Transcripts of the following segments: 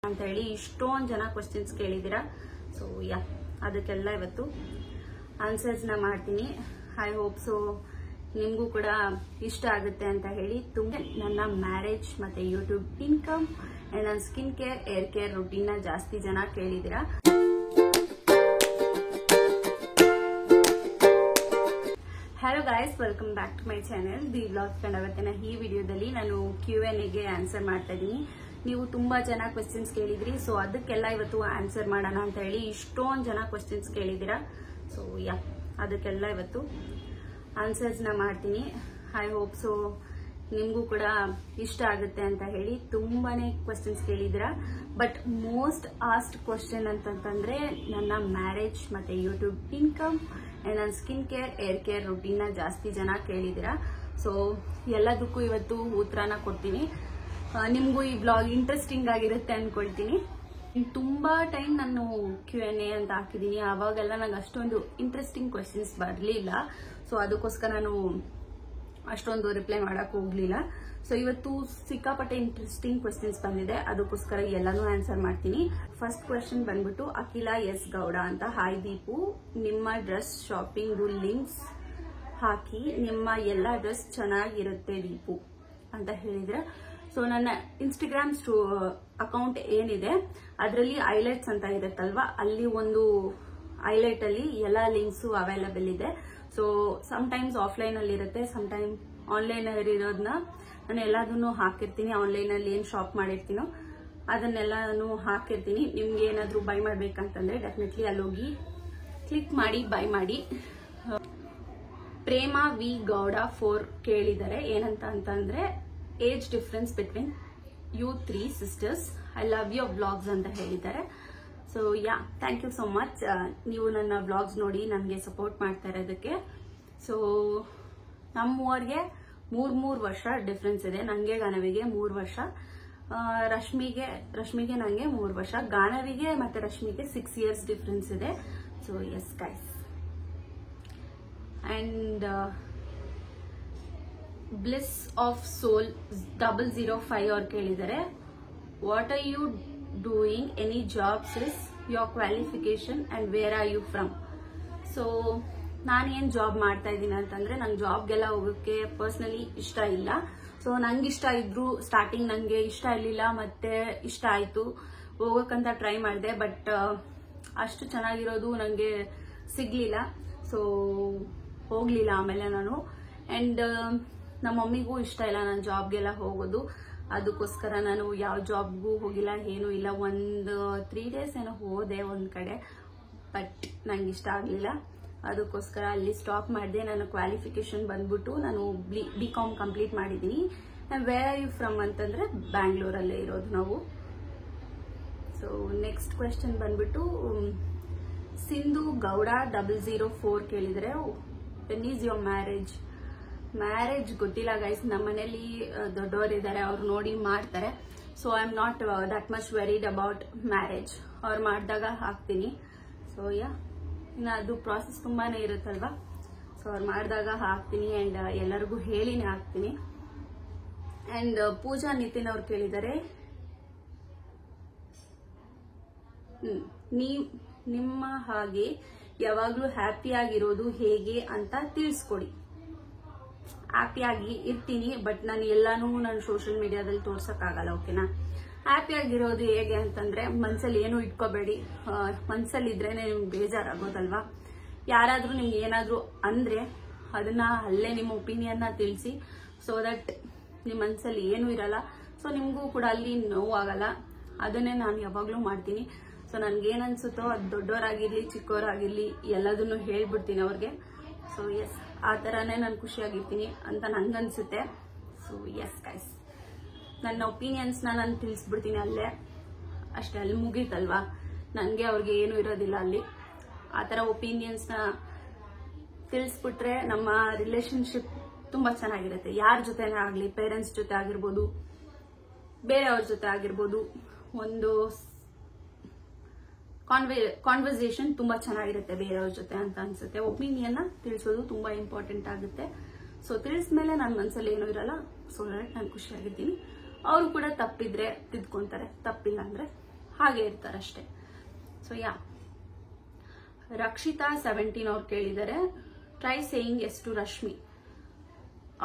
ಅಂತ ಹೇಳಿ ಇಷ್ಟೊಂದು ಜನ ಕ್ವಶನ್ಸ್ ಕೇಳಿದ್ದೀರಾ. ಸೊ ಯಾ ಅದಕ್ಕೆಲ್ಲ ಇವತ್ತು ಆನ್ಸರ್ಸ್ನ ಮಾಡ್ತೀನಿ. ಐ ಹೋಪ್ ಸೊ ನಿಮಗೂ ಕೂಡ ಇಷ್ಟ ಆಗುತ್ತೆ ಅಂತ ಹೇಳಿ. ತುಂಬ ನನ್ನ ಮ್ಯಾರೇಜ್ ಮತ್ತೆ ಯೂಟ್ಯೂಬ್ ಇನ್ಕಮ್ ಅಂಡ್ ನನ್ನ skin care hair care routine ಜಾಸ್ತಿ ಜನ ಕೇಳಿದ್ದೀರಾ. Hello guys, welcome back to my channel the vlog ಕಂಡವತ್ತಿನ ಈ ವಿಡಿಯೋದಲ್ಲಿ ನಾನು Q&Aಗೆ ಆನ್ಸರ್ ಮಾಡ್ತಾ ಇದ್ದೀನಿ. ನೀವು ತುಂಬಾ ಜನ ಕ್ವೆಶ್ಚನ್ಸ್ ಕೇಳಿದ್ರಿ, ಸೊ ಅದಕ್ಕೆಲ್ಲ ಇವತ್ತು ಆನ್ಸರ್ ಮಾಡೋಣ ಅಂತ ಹೇಳಿ ಇಷ್ಟೊಂದು ಜನ ಕ್ವೆಶ್ಚನ್ಸ್ ಕೇಳಿದ್ದೀರಾ. ಸೊ ಯಾ ಅದಕ್ಕೆಲ್ಲ ಇವತ್ತು ಆನ್ಸರ್ಸ್ನ ಮಾಡ್ತೀನಿ. ಐ ಹೋಪ್ ಸೊ ನಿಮಗೂ ಕೂಡ ಇಷ್ಟ ಆಗುತ್ತೆ ಅಂತ ಹೇಳಿ. ತುಂಬಾನೇ ಕ್ವೆಶ್ಚನ್ಸ್ ಕೇಳಿದ್ದೀರಾ, ಬಟ್ ಮೋಸ್ಟ್ ಆಸ್ಟ್ ಕ್ವೆಶ್ಚನ್ ಅಂತಂತಂದ್ರೆ ನನ್ನ ಮ್ಯಾರೇಜ್ ಮತ್ತೆ ಯೂಟ್ಯೂಬ್ ಇನ್ಕಮ್ ಅಂಡ್ ನನ್ನ skin care hair care routine ಜಾಸ್ತಿ ಜನ ಕೇಳಿದ್ದೀರಾ. ಸೊ ಎಲ್ಲದಕ್ಕೂ ಇವತ್ತು ಉತ್ತರನ ಕೊಡ್ತೀನಿ. ನಿಮಗೂ ಈ ಬ್ಲಾಗ್ ಇಂಟ್ರೆಸ್ಟಿಂಗ್ ಆಗಿರುತ್ತೆ ಅನ್ಕೊಳ್ತೀನಿ. ತುಂಬಾ ಟೈಮ್ ನಾನು Q&A ಅಂತ ಹಾಕಿದ್ದೀನಿ, ಅವಾಗೆಲ್ಲ ನಂಗೆ ಅಷ್ಟೊಂದು ಇಂಟ್ರೆಸ್ಟಿಂಗ್ ಕ್ವೆಶ್ಚನ್ಸ್ ಬರಲಿಲ್ಲ. ಸೊ ಅದಕ್ಕೋಸ್ಕರ ನಾನು ಅಷ್ಟೊಂದು ರಿಪ್ಲೈ ಮಾಡಕ್ ಹೋಗ್ಲಿಲ್ಲ. ಸೊ ಇವತ್ತು ಸಿಕ್ಕಾಪಟ್ಟೆ ಇಂಟ್ರೆಸ್ಟಿಂಗ್ ಕ್ವೆಶ್ಚನ್ಸ್ ಬಂದಿದೆ, ಅದಕ್ಕೋಸ್ಕರ ಎಲ್ಲಾನು ಆನ್ಸರ್ ಮಾಡ್ತೀನಿ. ಫಸ್ಟ್ ಕ್ವೆಶ್ಚನ್ ಬಂದ್ಬಿಟ್ಟು ಅಖಿಲ ಎಸ್ ಗೌಡ ಅಂತ. ಹಾಯ್ ದೀಪು, ನಿಮ್ಮ ಡ್ರೆಸ್ ಶಾಪಿಂಗ್ ಲಿಂಕ್ಸ್ ಹಾಕಿ, ನಿಮ್ಮ ಎಲ್ಲ ಡ್ರೆಸ್ ಚೆನ್ನಾಗಿರುತ್ತೆ ದೀಪು ಅಂತ ಹೇಳಿದ್ರೆ. ಸೊ ನನ್ನ ಇನ್ಸ್ಟಾಗ್ರಾಮ್ ಅಕೌಂಟ್ ಏನಿದೆ ಅದರಲ್ಲಿ ಹೈಲೈಟ್ಸ್ ಅಂತ ಇರುತ್ತಲ್ವಾ, ಅಲ್ಲಿ ಒಂದು ಹೈಲೈಟ್ ಅಲ್ಲಿ ಎಲ್ಲ ಲಿಂಕ್ಸ್ ಅವೈಲಬಲ್ ಇದೆ. ಸೊ ಸಮ್ಟೈಮ್ಸ್ ಆಫ್ಲೈನ್ ಅಲ್ಲಿ ಇರುತ್ತೆ, ಸಮ್ಟೈಮ್ ಆನ್ಲೈನ್ ಅಲ್ಲಿ ಇರೋದನ್ನ ನಾನು ಎಲ್ಲದನ್ನು ಹಾಕಿರ್ತೀನಿ. ಆನ್ಲೈನ್ ಅಲ್ಲಿ ಏನ್ ಶಾಪ್ ಮಾಡಿರ್ತೀನೋ ಅದನ್ನೆಲ್ಲಾನು ಹಾಕಿರ್ತೀನಿ. ನಿಮ್ಗೆ ಏನಾದ್ರೂ ಬೈ ಮಾಡ್ಬೇಕಂತಂದ್ರೆ ಡೆಫಿನೆಟ್ಲಿ ಅಲ್ಲಿ ಹೋಗಿ ಕ್ಲಿಕ್ ಮಾಡಿ ಬೈ ಮಾಡಿ. ಪ್ರೇಮ ವಿ ಗೌಡ 4 ಕೇಳಿದ್ದಾರೆ. ಏನಂತ ಅಂತಂದ್ರೆ age difference between you 3 sisters, I love your vlogs ಅಂತ ಹೇಳಿದ್ದಾರೆ. So ya thank you so much. ನೀವು ನನ್ನ ವ್ಲಾಗ್ಸ್ ನೋಡಿ ನನಗೆ ಸಪೋರ್ಟ್ ಮಾಡ್ತಾ ಇರೋದಕ್ಕೆ. ಸೊ ನಮ್ಮೂವರ್ಗೆ 3 ವರ್ಷ ಡಿಫ್ರೆನ್ಸ್ ಇದೆ. ನಂಗೆ ಗಾನವಿಗೆ 3 ವರ್ಷ, ರಶ್ಮಿಗೆ ನಂಗೆ 3 ವರ್ಷ, ಗಾನವಿಗೆ ಮತ್ತೆ ರಶ್ಮಿಗೆ 6 years ಡಿಫ್ರೆನ್ಸ್ ಇದೆ. So yes guys. And bliss of soul 005 ಅವ್ರು ಕೇಳಿದ್ದಾರೆ, what are you doing, any jobs, is your qualification and where are you from. So ನಾನೇನ್ ಜಾಬ್ ಮಾಡ್ತಾ ಇದ್ದೀನಿ ಅಂತಂದ್ರೆ ನಂಗೆ ಜಾಬ್ಗೆಲ್ಲ ಹೋಗೋಕೆ ಪರ್ಸನಲಿ ಇಷ್ಟ ಇಲ್ಲ. ಸೊ ನಂಗೆ ಇಷ್ಟ ಇದ್ರು ಸ್ಟಾರ್ಟಿಂಗ್ ನಂಗೆ ಇಷ್ಟ ಇರ್ಲಿಲ್ಲ, ಮತ್ತೆ ಇಷ್ಟ ಆಯ್ತು, ಹೋಗಕ್ಕಂತ ಟ್ರೈ ಮಾಡಿದೆ. ಬಟ್ ಅಷ್ಟು ಚೆನ್ನಾಗಿರೋದು ನಂಗೆ ಸಿಗ್ಲಿಲ್ಲ, ಸೊ ಹೋಗ್ಲಿಲ್ಲ ಆಮೇಲೆ ನಾನು. ಅಂಡ್ ನಮ್ಮ ಮಮ್ಮಿಗೂ ಇಷ್ಟ ಇಲ್ಲ ನಾನು ಜಾಬ್ಗೆಲ್ಲ ಹೋಗೋದು, ಅದಕ್ಕೋಸ್ಕರ ನಾನು ಯಾವ ಜಾಬ್ಗೂ ಹೋಗಿಲ್ಲ, ಏನೂ ಇಲ್ಲ. ಒಂದು 3 days ಏನೋ ಹೋದೆ ಒಂದ್ ಕಡೆ, ಬಟ್ ನಂಗೆ ಇಷ್ಟ ಆಗ್ಲಿಲ್ಲ, ಅದಕ್ಕೋಸ್ಕರ ಅಲ್ಲಿ ಸ್ಟಾಪ್ ಮಾಡಿದೆ. ನನ್ನ ಕ್ವಾಲಿಫಿಕೇಶನ್ ಬಂದ್ಬಿಟ್ಟು ನಾನು BCom ಕಂಪ್ಲೀಟ್ ಮಾಡಿದ್ದೀನಿ. ವೇರ್ ಆರ್ ಯು ಫ್ರಮ್ ಅಂತಂದ್ರೆ ಬ್ಯಾಂಗ್ಳೂರಲ್ಲೇ ಇರೋದು ನಾವು. ಸೊ ನೆಕ್ಸ್ಟ್ ಕ್ವೆಶ್ಚನ್ ಬಂದ್ಬಿಟ್ಟು ಸಿಂಧು ಗೌಡ 004 ಕೇಳಿದ್ರೆ, ವೆನ್ ಈಸ್ ಯೋರ್ ಮ್ಯಾರೇಜ್ ಗೊತ್ತಿಲ್ಲ ಗೈಸ್. ನಮ್ಮ ಮನೇಲಿ ದೊಡ್ಡವರಿದ್ದಾರೆ, ಅವ್ರು ನೋಡಿ ಮಾಡ್ತಾರೆ. So I am not that much ವೆರಿಡ್ about marriage. ಅವ್ರು ಮಾಡಿದಾಗ ಹಾಕ್ತೀನಿ. ಸೊ ಯಾ ಇನ್ನು ಅದು ಪ್ರಾಸೆಸ್ ತುಂಬಾನೇ ಇರುತ್ತಲ್ವಾ, ಸೊ ಅವ್ರು ಮಾಡಿದಾಗ ಹಾಕ್ತೀನಿ. ಅಂಡ್ ಎಲ್ಲರಿಗೂ ಹೇಳಿನೇ ಹಾಕ್ತೀನಿ. ಅಂಡ್ ಪೂಜಾ ನಿತಿನ್ ಅವ್ರು ಕೇಳಿದ್ದಾರೆ, ನಿಮ್ಮ ಹಾಗೆ ಯಾವಾಗ್ಲೂ ಹ್ಯಾಪಿಯಾಗಿರೋದು ಹೇಗೆ ಅಂತ ತಿಳಿಸ್ಕೊಡಿ. ಹ್ಯಾಪಿಯಾಗಿ ಇರ್ತೀನಿ, ಬಟ್ ನಾನು ಎಲ್ಲಾನು ನಾನು ಸೋಷಿಯಲ್ ಮೀಡಿಯಾದಲ್ಲಿ ತೋರ್ಸಕ್ಕಾಗಲ್ಲ, ಓಕೆನಾ. ಹ್ಯಾಪಿಯಾಗಿರೋದು ಹೇಗೆ ಅಂತಂದ್ರೆ ಮನ್ಸಲ್ಲಿ ಏನು ಇಟ್ಕೋಬೇಡಿ. ಮನ್ಸಲ್ಲಿ ಇದ್ರೇನೆ ನಿಮ್ಗೆ ಬೇಜಾರಾಗೋದಲ್ವಾ. ಯಾರಾದ್ರೂ ನಿಮ್ಗೆ ಏನಾದ್ರೂ ಅಂದ್ರೆ ಅದನ್ನ ಅಲ್ಲೇ ನಿಮ್ಮ ಒಪಿನಿಯನ್ನ ತಿಳಿಸಿ, ಸೊ ದಟ್ ನಿಮ್ಮ ಮನ್ಸಲ್ಲಿ ಏನೂ ಇರಲ್ಲ. ಸೊ ನಿಮ್ಗೂ ಕೂಡ ಅಲ್ಲಿ ನೋವಾಗಲ್ಲ. ಅದನ್ನೇ ನಾನು ಯಾವಾಗ್ಲೂ ಮಾಡ್ತೀನಿ. ಸೊ ನನ್ಗೇನ್ ಅನ್ಸುತ್ತೋ ಅದು ದೊಡ್ಡವರಾಗಿರ್ಲಿ ಚಿಕ್ಕವರಾಗಿರ್ಲಿ ಎಲ್ಲದನ್ನು ಹೇಳ್ಬಿಡ್ತೀನಿ ಅವ್ರಿಗೆ. ಸೊ ಎಸ್, ಆ ತರಾನೇ ನಾನು ಖುಷಿಯಾಗಿರ್ತೀನಿ ಅಂತ ನಂಗನ್ಸುತ್ತೆ. ಸೊ ಎಸ್ ಗೈಸ್, ನನ್ನ ಒಪಿನಿಯನ್ಸ್ನ ನಾನು ತಿಳಿಸ್ಬಿಡ್ತೀನಿ ಅಲ್ಲೇ, ಅಷ್ಟೇ, ಅಲ್ಲಿ ಮುಗೀತಲ್ವಾ. ನನಗೆ ಅವ್ರಿಗೆ ಏನು ಇರೋದಿಲ್ಲ ಅಲ್ಲಿ. ಆ ಥರ ಒಪಿನಿಯನ್ಸ್ನ ತಿಳಿಸ್ಬಿಟ್ರೆ ನಮ್ಮ ರಿಲೇಶನ್ಶಿಪ್ ತುಂಬಾ ಚೆನ್ನಾಗಿರುತ್ತೆ. ಯಾರ ಜೊತೆನೇ ಆಗಲಿ, ಪೇರೆಂಟ್ಸ್ ಜೊತೆ ಆಗಿರ್ಬೋದು, ಬೇರೆಯವ್ರ ಜೊತೆ ಆಗಿರ್ಬೋದು, ಒಂದು ಕಾನ್ವರ್ಸೇಷನ್ ತುಂಬಾ ಚೆನ್ನಾಗಿರುತ್ತೆ ಬೇರೆಯವ್ರ ಜೊತೆ ಅಂತ ಅನ್ಸುತ್ತೆ. ಒಪಿನಿಯನ್ನ ತಿಳಿಸೋದು ತುಂಬಾ ಇಂಪಾರ್ಟೆಂಟ್ ಆಗುತ್ತೆ. ಸೊ ತಿಳಿಸ್ಮೇಲೆ ನನ್ನ ಮನಸ್ಸಲ್ಲಿ ಏನೂ ಇರಲ್ಲ. ಸೊ ನಾನು ಖುಷಿಯಾಗಿರ್ತೀನಿ. ಅವರು ಕೂಡ ತಪ್ಪಿದ್ರೆ ತಿದ್ಕೊಂತಾರೆ, ತಪ್ಪಿಲ್ಲ ಅಂದ್ರೆ ಹಾಗೆ ಇರ್ತಾರಷ್ಟೇ. ಸೊ ರಕ್ಷಿತಾ 17 ಅವ್ರು ಕೇಳಿದ್ದಾರೆ, try saying yes to Rashmi.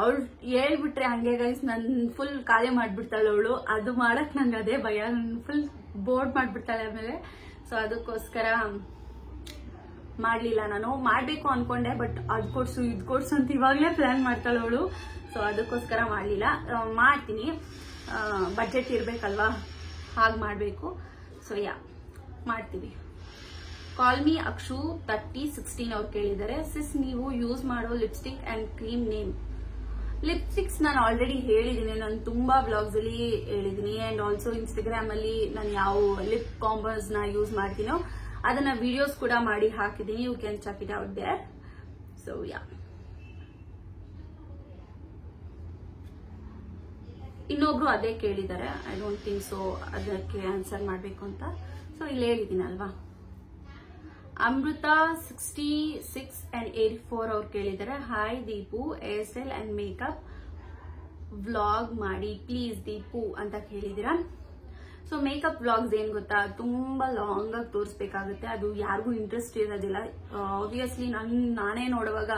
ಅವಳು ಹೇಳ್ಬಿಟ್ರೆ ಹಂಗೆ ಗೈಸ್ ನನ್ ಫುಲ್ ಖಾಲಿ ಮಾಡ್ಬಿಡ್ತಾಳೆ ಅವಳು. ಅದು ಮಾಡಕ್ ನಂಗೆ ಅದೇ ಭಯ, ಫುಲ್ ಬೋರ್ಡ್ ಮಾಡ್ಬಿಡ್ತಾಳೆ ಆಮೇಲೆ. ಸೊ ಅದಕ್ಕೋಸ್ಕರ ಮಾಡ್ಲಿಲ್ಲ. ನಾನು ಮಾಡ್ಬೇಕು ಅನ್ಕೊಂಡೆ, ಬಟ್ ಅದ್ ಕೊಡ್ಸು ಇದ್ ಕೊಡ್ಸು ಅಂತ ಇವಾಗ್ಲೇ ಪ್ಲಾನ್ ಮಾಡ್ತಾಳೆ ಅವಳು. ಸೊ ಅದಕ್ಕೋಸ್ಕರ ಮಾಡ್ಲಿಲ್ಲ. ಮಾಡ್ತೀನಿ, ಬಜೆಟ್ ಇರ್ಬೇಕಲ್ವಾ, ಹಾಗೆ ಮಾಡ್ಬೇಕು. ಸೊ ಮಾಡ್ತೀವಿ. ಕಾಲ್ ಮೀ ಅಕ್ಷು 3016 ಅವ್ರು ಕೇಳಿದ್ದಾರೆ, ಸಿಸ್ ನೀವು ಯೂಸ್ ಮಾಡೋ lipstick and cream name. Lipsticks ನಾನು ಆಲ್ರೆಡಿ ಹೇಳಿದ್ದೀನಿ, ನಾನು ತುಂಬಾ ಬ್ಲಾಗ್ಸ್ ಅಲ್ಲಿ ಹೇಳಿದೀನಿ. ಅಂಡ್ ಆಲ್ಸೋ ಇನ್ಸ್ಟಾಗ್ರಾಮ್ ಅಲ್ಲಿ ನಾನು ಯಾವ ಲಿಪ್ ಕಾಂಬೋಸ್ ನ ಯೂಸ್ ಮಾಡ್ತೀನೋ ಅದನ್ನ ವಿಡಿಯೋಸ್ ಕೂಡ ಮಾಡಿ ಹಾಕಿದೀನಿ. You can check it out there. So ಇನ್ನೊಬ್ರು ಅದೇ ಕೇಳಿದ್ದಾರೆ. ಐ ಡೋಂಟ್ ಥಿಂಕ್ ಸೊ ಅದಕ್ಕೆ ಆನ್ಸರ್ ಮಾಡ್ಬೇಕು ಅಂತ. ಸೊ ಇಲ್ಲಿ ಹೇಳಿದೀನಲ್ವಾ. ಅಮೃತ 66 and 84 ಅವ್ರು ಕೇಳಿದ್ದಾರೆ, hi Deepu, ASL and makeup vlog ಮಾಡಿ ಪ್ಲೀಸ್ ದೀಪು ಅಂತ ಕೇಳಿದಿರಾ. ಸೊ ಮೇಕಪ್ ವ್ಲಾಗ್ಸ್ ಏನ್ ಗೊತ್ತಾ, ತುಂಬಾ ಲಾಂಗ್ ಆಗಿ ತೋರಿಸ್ಬೇಕಾಗುತ್ತೆ. ಅದು ಯಾರಿಗೂ ಇಂಟ್ರೆಸ್ಟ್ ಇರೋದಿಲ್ಲ. ಆಬ್ವಿಯಸ್ಲಿ ನಾನೇ ನೋಡುವಾಗ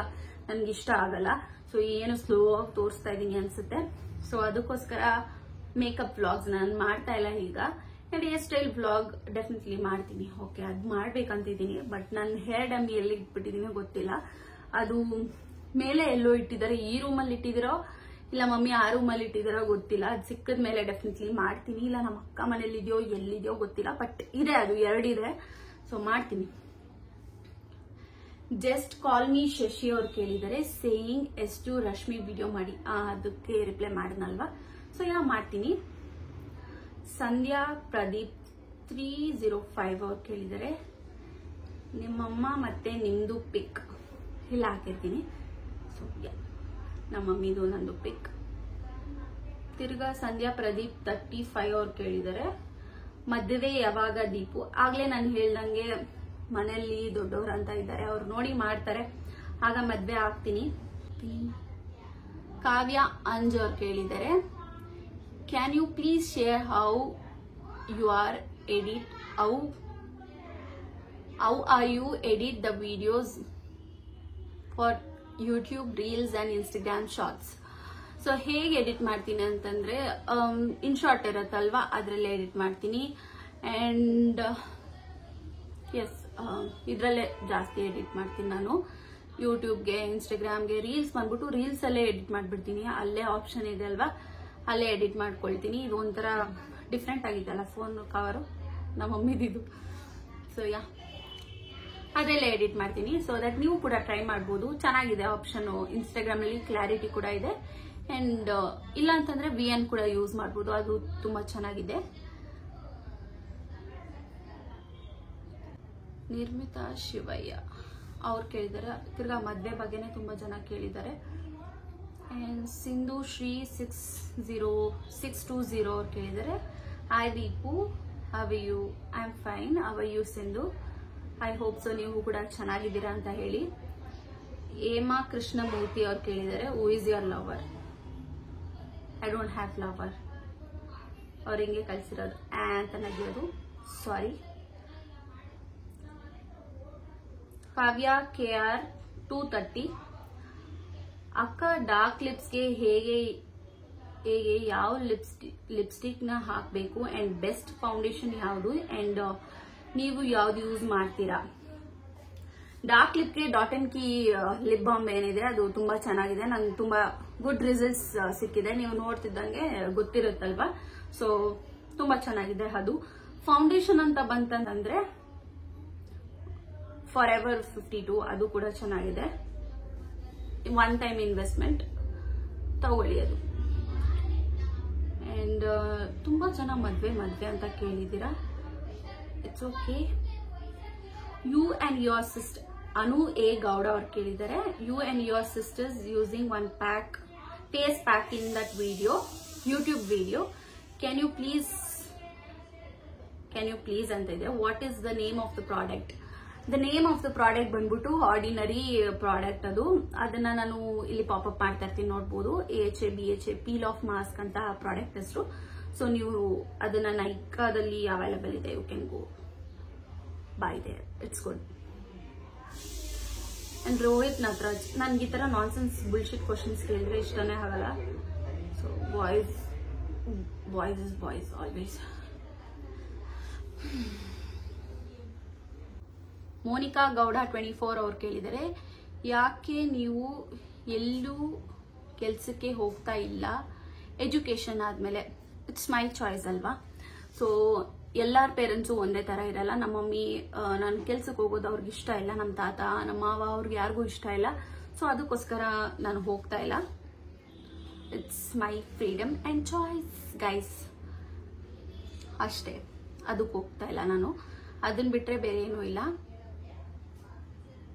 ನನ್ಗೆ ಇಷ್ಟ ಆಗಲ್ಲ. ಸೊ ಏನು ಸ್ಲೋ ಆಗಿ ತೋರಿಸ್ತಾ ಇದೀನಿ ಅನ್ಸುತ್ತೆ. ಸೊ ಅದಕ್ಕೋಸ್ಕರ ಮೇಕಪ್ ವ್ಲಾಗ್ಸ್ ನಾನು ಮಾಡ್ತಾ ಇಲ್ಲ ಈಗ. ಹೇರ್ ಸ್ಟೈಲ್ ವ್ಲಾಗ್ ಡೆಫಿನೆಟ್ಲಿ ಮಾಡ್ತೀನಿ. ಓಕೆ, ಅದು ಮಾಡ್ಬೇಕಂತಿದ್ದೀನಿ. ಬಟ್ ನನ್ನ ಹೇರ್ ಡಮ್ಮಿ ಎಲ್ಲಿ ಇಟ್ಬಿಟ್ಟಿದೀನಿ ಗೊತ್ತಿಲ್ಲ. ಅದು ಮೇಲೆ ಎಲ್ಲೋ ಇಟ್ಟಿದ್ದಾರೆ, ಈ ರೂಮಲ್ಲಿ ಇಟ್ಟಿದಿರೋ ಇಲ್ಲ ಮಮ್ಮಿ ಆ ರೂಮಲ್ಲಿ ಇಟ್ಟಿದಾರೋ ಗೊತ್ತಿಲ್ಲ. ಅದು ಸಿಕ್ಕದ ಮೇಲೆ ಡೆಫಿನೆಟ್ಲಿ ಮಾಡ್ತೀನಿ. ಇಲ್ಲ ನಮ್ಮ ಅಕ್ಕ ಮನೇಲಿದೆಯೋ ಎಲ್ಲಿದೆಯೋ ಗೊತ್ತಿಲ್ಲ, ಬಟ್ ಇದೆ, ಅದು 2 ಇದೆ. ಸೊ ಮಾಡ್ತೀನಿ. ಜಸ್ಟ್ ಕಾಲ್ ಮೀ ಶಶಿ ಅವ್ರು ಕೇಳಿದರೆ, ಸೇಯಿಂಗ್ ಎಷ್ಟು ರಶ್ಮಿ ವಿಡಿಯೋ ಮಾಡಿ. ಅದಕ್ಕೆ ರಿಪ್ಲೈ ಮಾಡಿದ್ನಲ್ವಾ. ಸೊ ಮಾಡ್ತೀನಿ. ಸಂಧ್ಯಾ ಪ್ರದೀಪ್ 305 ಅವ್ರು ಕೇಳಿದರೆ, ನಿಮ್ಮಮ್ಮ ಮತ್ತೆ ನಿಮ್ದು ಪಿಕ್ ಇಲ್ಲ ಹಾಕಿರ್ತೀನಿ. ಸೊ ನಮ್ಮ ಮಮ್ಮಿದು ನಂದು ಪಿಕ್. ತಿರ್ಗಾ ಸಂಧ್ಯಾ ಪ್ರದೀಪ್ 35 ಅವ್ರು ಕೇಳಿದರೆ, ಮದುವೆ ಯಾವಾಗ ದೀಪು. ಆಗ್ಲೇ ನಾನು ಹೇಳ್ದಂಗೆ ಮನೆಯಲ್ಲಿ ದೊಡ್ಡವ್ರು ಅಂತ ಇದ್ದಾರೆ, ಅವ್ರು ನೋಡಿ ಮಾಡ್ತಾರೆ, ಆಗ ಮದ್ವೆ ಆಗ್ತೀನಿ. ಕಾವ್ಯ ಅಂಜ್ ಅವ್ರು ಕೇಳಿದರೆ, can you please share how you are edit how are you edit the videos for YouTube reels and Instagram shorts. So ಹೇಗೆ ಎಡಿಟ್ ಮಾಡ್ತೀನಿ ಅಂತಂದ್ರೆ, ಇನ್ ಶಾರ್ಟ್ ಇರತ್ತಲ್ವಾ, ಅದ್ರಲ್ಲೇ ಎಡಿಟ್ ಮಾಡ್ತೀನಿ. ಅಂಡ್ ಇದ್ರಲ್ಲೇ ಜಾಸ್ತಿ ಎಡಿಟ್ ಮಾಡ್ತೀನಿ ನಾನು. ಯೂಟ್ಯೂಬ್ಗೆ, ಇನ್ಸ್ಟಾಗ್ರಾಮ್ಗೆ ರೀಲ್ಸ್ ಬಂದ್ಬಿಟ್ಟು ರೀಲ್ಸ್ ಅಲ್ಲೇ ಎಡಿಟ್ ಮಾಡ್ಬಿಡ್ತೀನಿ. ಅಲ್ಲೇ ಆಪ್ಷನ್ ಇದೆ ಅಲ್ವಾ, ಅಲ್ಲೇ ಎಡಿಟ್ ಮಾಡ್ಕೊಳ್ತೀನಿ. ಇದು ಒಂಥರ ಡಿಫ್ರೆಂಟ್ ಆಗಿದೆಲ್ಲ ಫೋನ್ ಕವರು, ನಮ್ಮ ಮಮ್ಮಿದಿದು. ಸೊ ಅದರಲ್ಲೇ ಎಡಿಟ್ ಮಾಡ್ತೀನಿ. ಸೊ ದಟ್ ನೀವು ಕೂಡ ಟ್ರೈ ಮಾಡ್ಬೋದು, ಚೆನ್ನಾಗಿದೆ ಆಪ್ಷನ್. ಇನ್ಸ್ಟಾಗ್ರಾಮ್ ಅಲ್ಲಿ ಕ್ಲಾರಿಟಿ ಕೂಡ ಇದೆ. ಅಂಡ್ ಇಲ್ಲ ಅಂತಂದ್ರೆ VN ಕೂಡ ಯೂಸ್ ಮಾಡ್ಬೋದು, ಅದು ತುಂಬಾ ಚೆನ್ನಾಗಿದೆ. ನಿರ್ಮಿತಾ ಶಿವಯ್ಯ ಅವ್ರು ಕೇಳಿದ್ದಾರೆ, ತಿರ್ಗಾ ಮದ್ವೆ ಬಗ್ಗೆನೆ ತುಂಬಾ ಜನ ಕೇಳಿದ್ದಾರೆ. ಅಂಡ್ ಸಿಂಧು ಶ್ರೀ 620 ಅವ್ರು ಕೇಳಿದ್ದಾರೆ, hi Deepu, how are you. I am fine, how are you Sindhu. I hope so ನೀವು ಕೂಡ ಚೆನ್ನಾಗಿದ್ದೀರಾ ಅಂತ ಹೇಳಿ. ಹೇಮಾ ಕೃಷ್ಣಮೂರ್ತಿ ಅವ್ರು ಕೇಳಿದ್ದಾರೆ, who is your lover. I don't have lover. ಅವ್ರು ಹಿಂಗೆ ಕಳ್ಸಿರೋದು ಅಂತ ನಗಿಯೋದು, ಸಾರಿ. ಕಾವ್ಯ KR 230, ಅಕ್ಕ ಡಾರ್ಕ್ ಲಿಪ್ಸ್ಗೆ ಹೇಗೆ ಯಾವ ಲಿಪ್ಸ್ಟಿಕ್ ನ ಹಾಕಬೇಕು ಅಂಡ್ ಬೆಸ್ಟ್ ಫೌಂಡೇಶನ್ ಯಾವುದು ಅಂಡ್ ನೀವು ಯಾವ್ದು ಯೂಸ್ ಮಾಡ್ತೀರಾ. ಡಾರ್ಕ್ ಲಿಪ್ಗೆ ಡಾಟ್ ಅಂಡ್ ಕೀ ಲಿಪ್ ಬಾಂಬ್ ಏನಿದೆ ಅದು ತುಂಬಾ ಚೆನ್ನಾಗಿದೆ. ನಂಗೆ ತುಂಬಾ ಗುಡ್ ರಿಸಲ್ಟ್ಸ್ ಸಿಕ್ಕಿದೆ, ನೀವು ನೋಡ್ತಿದ್ದಂಗೆ ಗೊತ್ತಿರುತ್ತಲ್ವಾ. ಸೊ ತುಂಬಾ ಚೆನ್ನಾಗಿದೆ ಅದು. ಫೌಂಡೇಶನ್ ಅಂತ ಬಂತಂದ್ರೆ ಫಾರೆವರ್ 52, ಅದು ಕೂಡ ಚೆನ್ನಾಗಿದೆ. 1 ಟೈಮ್ ಇನ್ವೆಸ್ಟ್ಮೆಂಟ್, ತಗೊಳ್ಳಿ ಅದು. ಅಂಡ್ ತುಂಬಾ ಜನ ಮದ್ವೆ ಅಂತ ಕೇಳಿದ್ದೀರಾ. It's okay. You and your sister Anu A Gowda ಅವ್ರು ಕೇಳಿದ್ದಾರೆ, you and your sisters using 1 pack face pack in that video, YouTube video, can you please ಅಂತ ಇದೆ. What is the name of the product. The name of the product ಬಂದ್ಬಿಟ್ಟು ordinary product. ಅದನ್ನ ನಾನು ಇಲ್ಲಿ popup ಮಾಡ್ತಾ ಇರ್ತೀನಿ, ನೋಡ್ಬೋದು. AHA BHA peel off mask ಅಂತ ಪ್ರಾಡಕ್ಟ್ ಹೆಸರು. ಸೊ ನೀವು ಅದನ್ನ ನೈಕಾದಲ್ಲಿ ಅವೈಲೇಬಲ್ ಇದೆ, you can go by there, it's good. And Rohit Natraj, ನನ್ಗೆ ಈ ತರ ನಾನ್ಸೆನ್ಸ್ ಬುಲ್ಶಿಟ್ ಕ್ವಶನ್ಸ್ ಕೇಳಿದ್ರೆ ಇಷ್ಟನೇ ಆಗಲ್ಲ. So boys is boys always. Monika Gowda 24 ಅವ್ರು ಕೇಳಿದರೆ, ಯಾಕೆ ನೀವು ಎಲ್ಲೂ ಕೆಲ್ಸಕ್ಕೆ ಹೋಗ್ತಾ ಇಲ್ಲ ಎಜುಕೇಶನ್ ಆದ್ಮೇಲೆ? ಇಟ್ಸ್ ಮೈ ಚಾಯ್ಸ್ ಅಲ್ವಾ. ಸೊ ಎಲ್ಲಾರ ಪೇರೆಂಟ್ಸು ಒಂದೇ ತರ ಇರಲ್ಲ. ನಮ್ಮ ಮಮ್ಮಿ ನಾನು ಕೆಲ್ಸಕ್ಕೆ ಹೋಗೋದು ಅವ್ರಿಗೆ ಇಷ್ಟ ಇಲ್ಲ, ನಮ್ಮ ತಾತ ನಮ್ಮ ಮಾವ ಅವ್ರಿಗೆ ಯಾರಿಗೂ ಇಷ್ಟ ಇಲ್ಲ. ಸೊ ಅದಕ್ಕೋಸ್ಕರ ನಾನು ಹೋಗ್ತಾ ಇಲ್ಲ. It's my freedom and choice guys, ಅಷ್ಟೇ. ಅದಕ್ಕೆ ಹೋಗ್ತಾ ಇಲ್ಲ ನಾನು, ಅದನ್ನ ಬಿಟ್ರೆ ಬೇರೆ ಏನೂ ಇಲ್ಲ.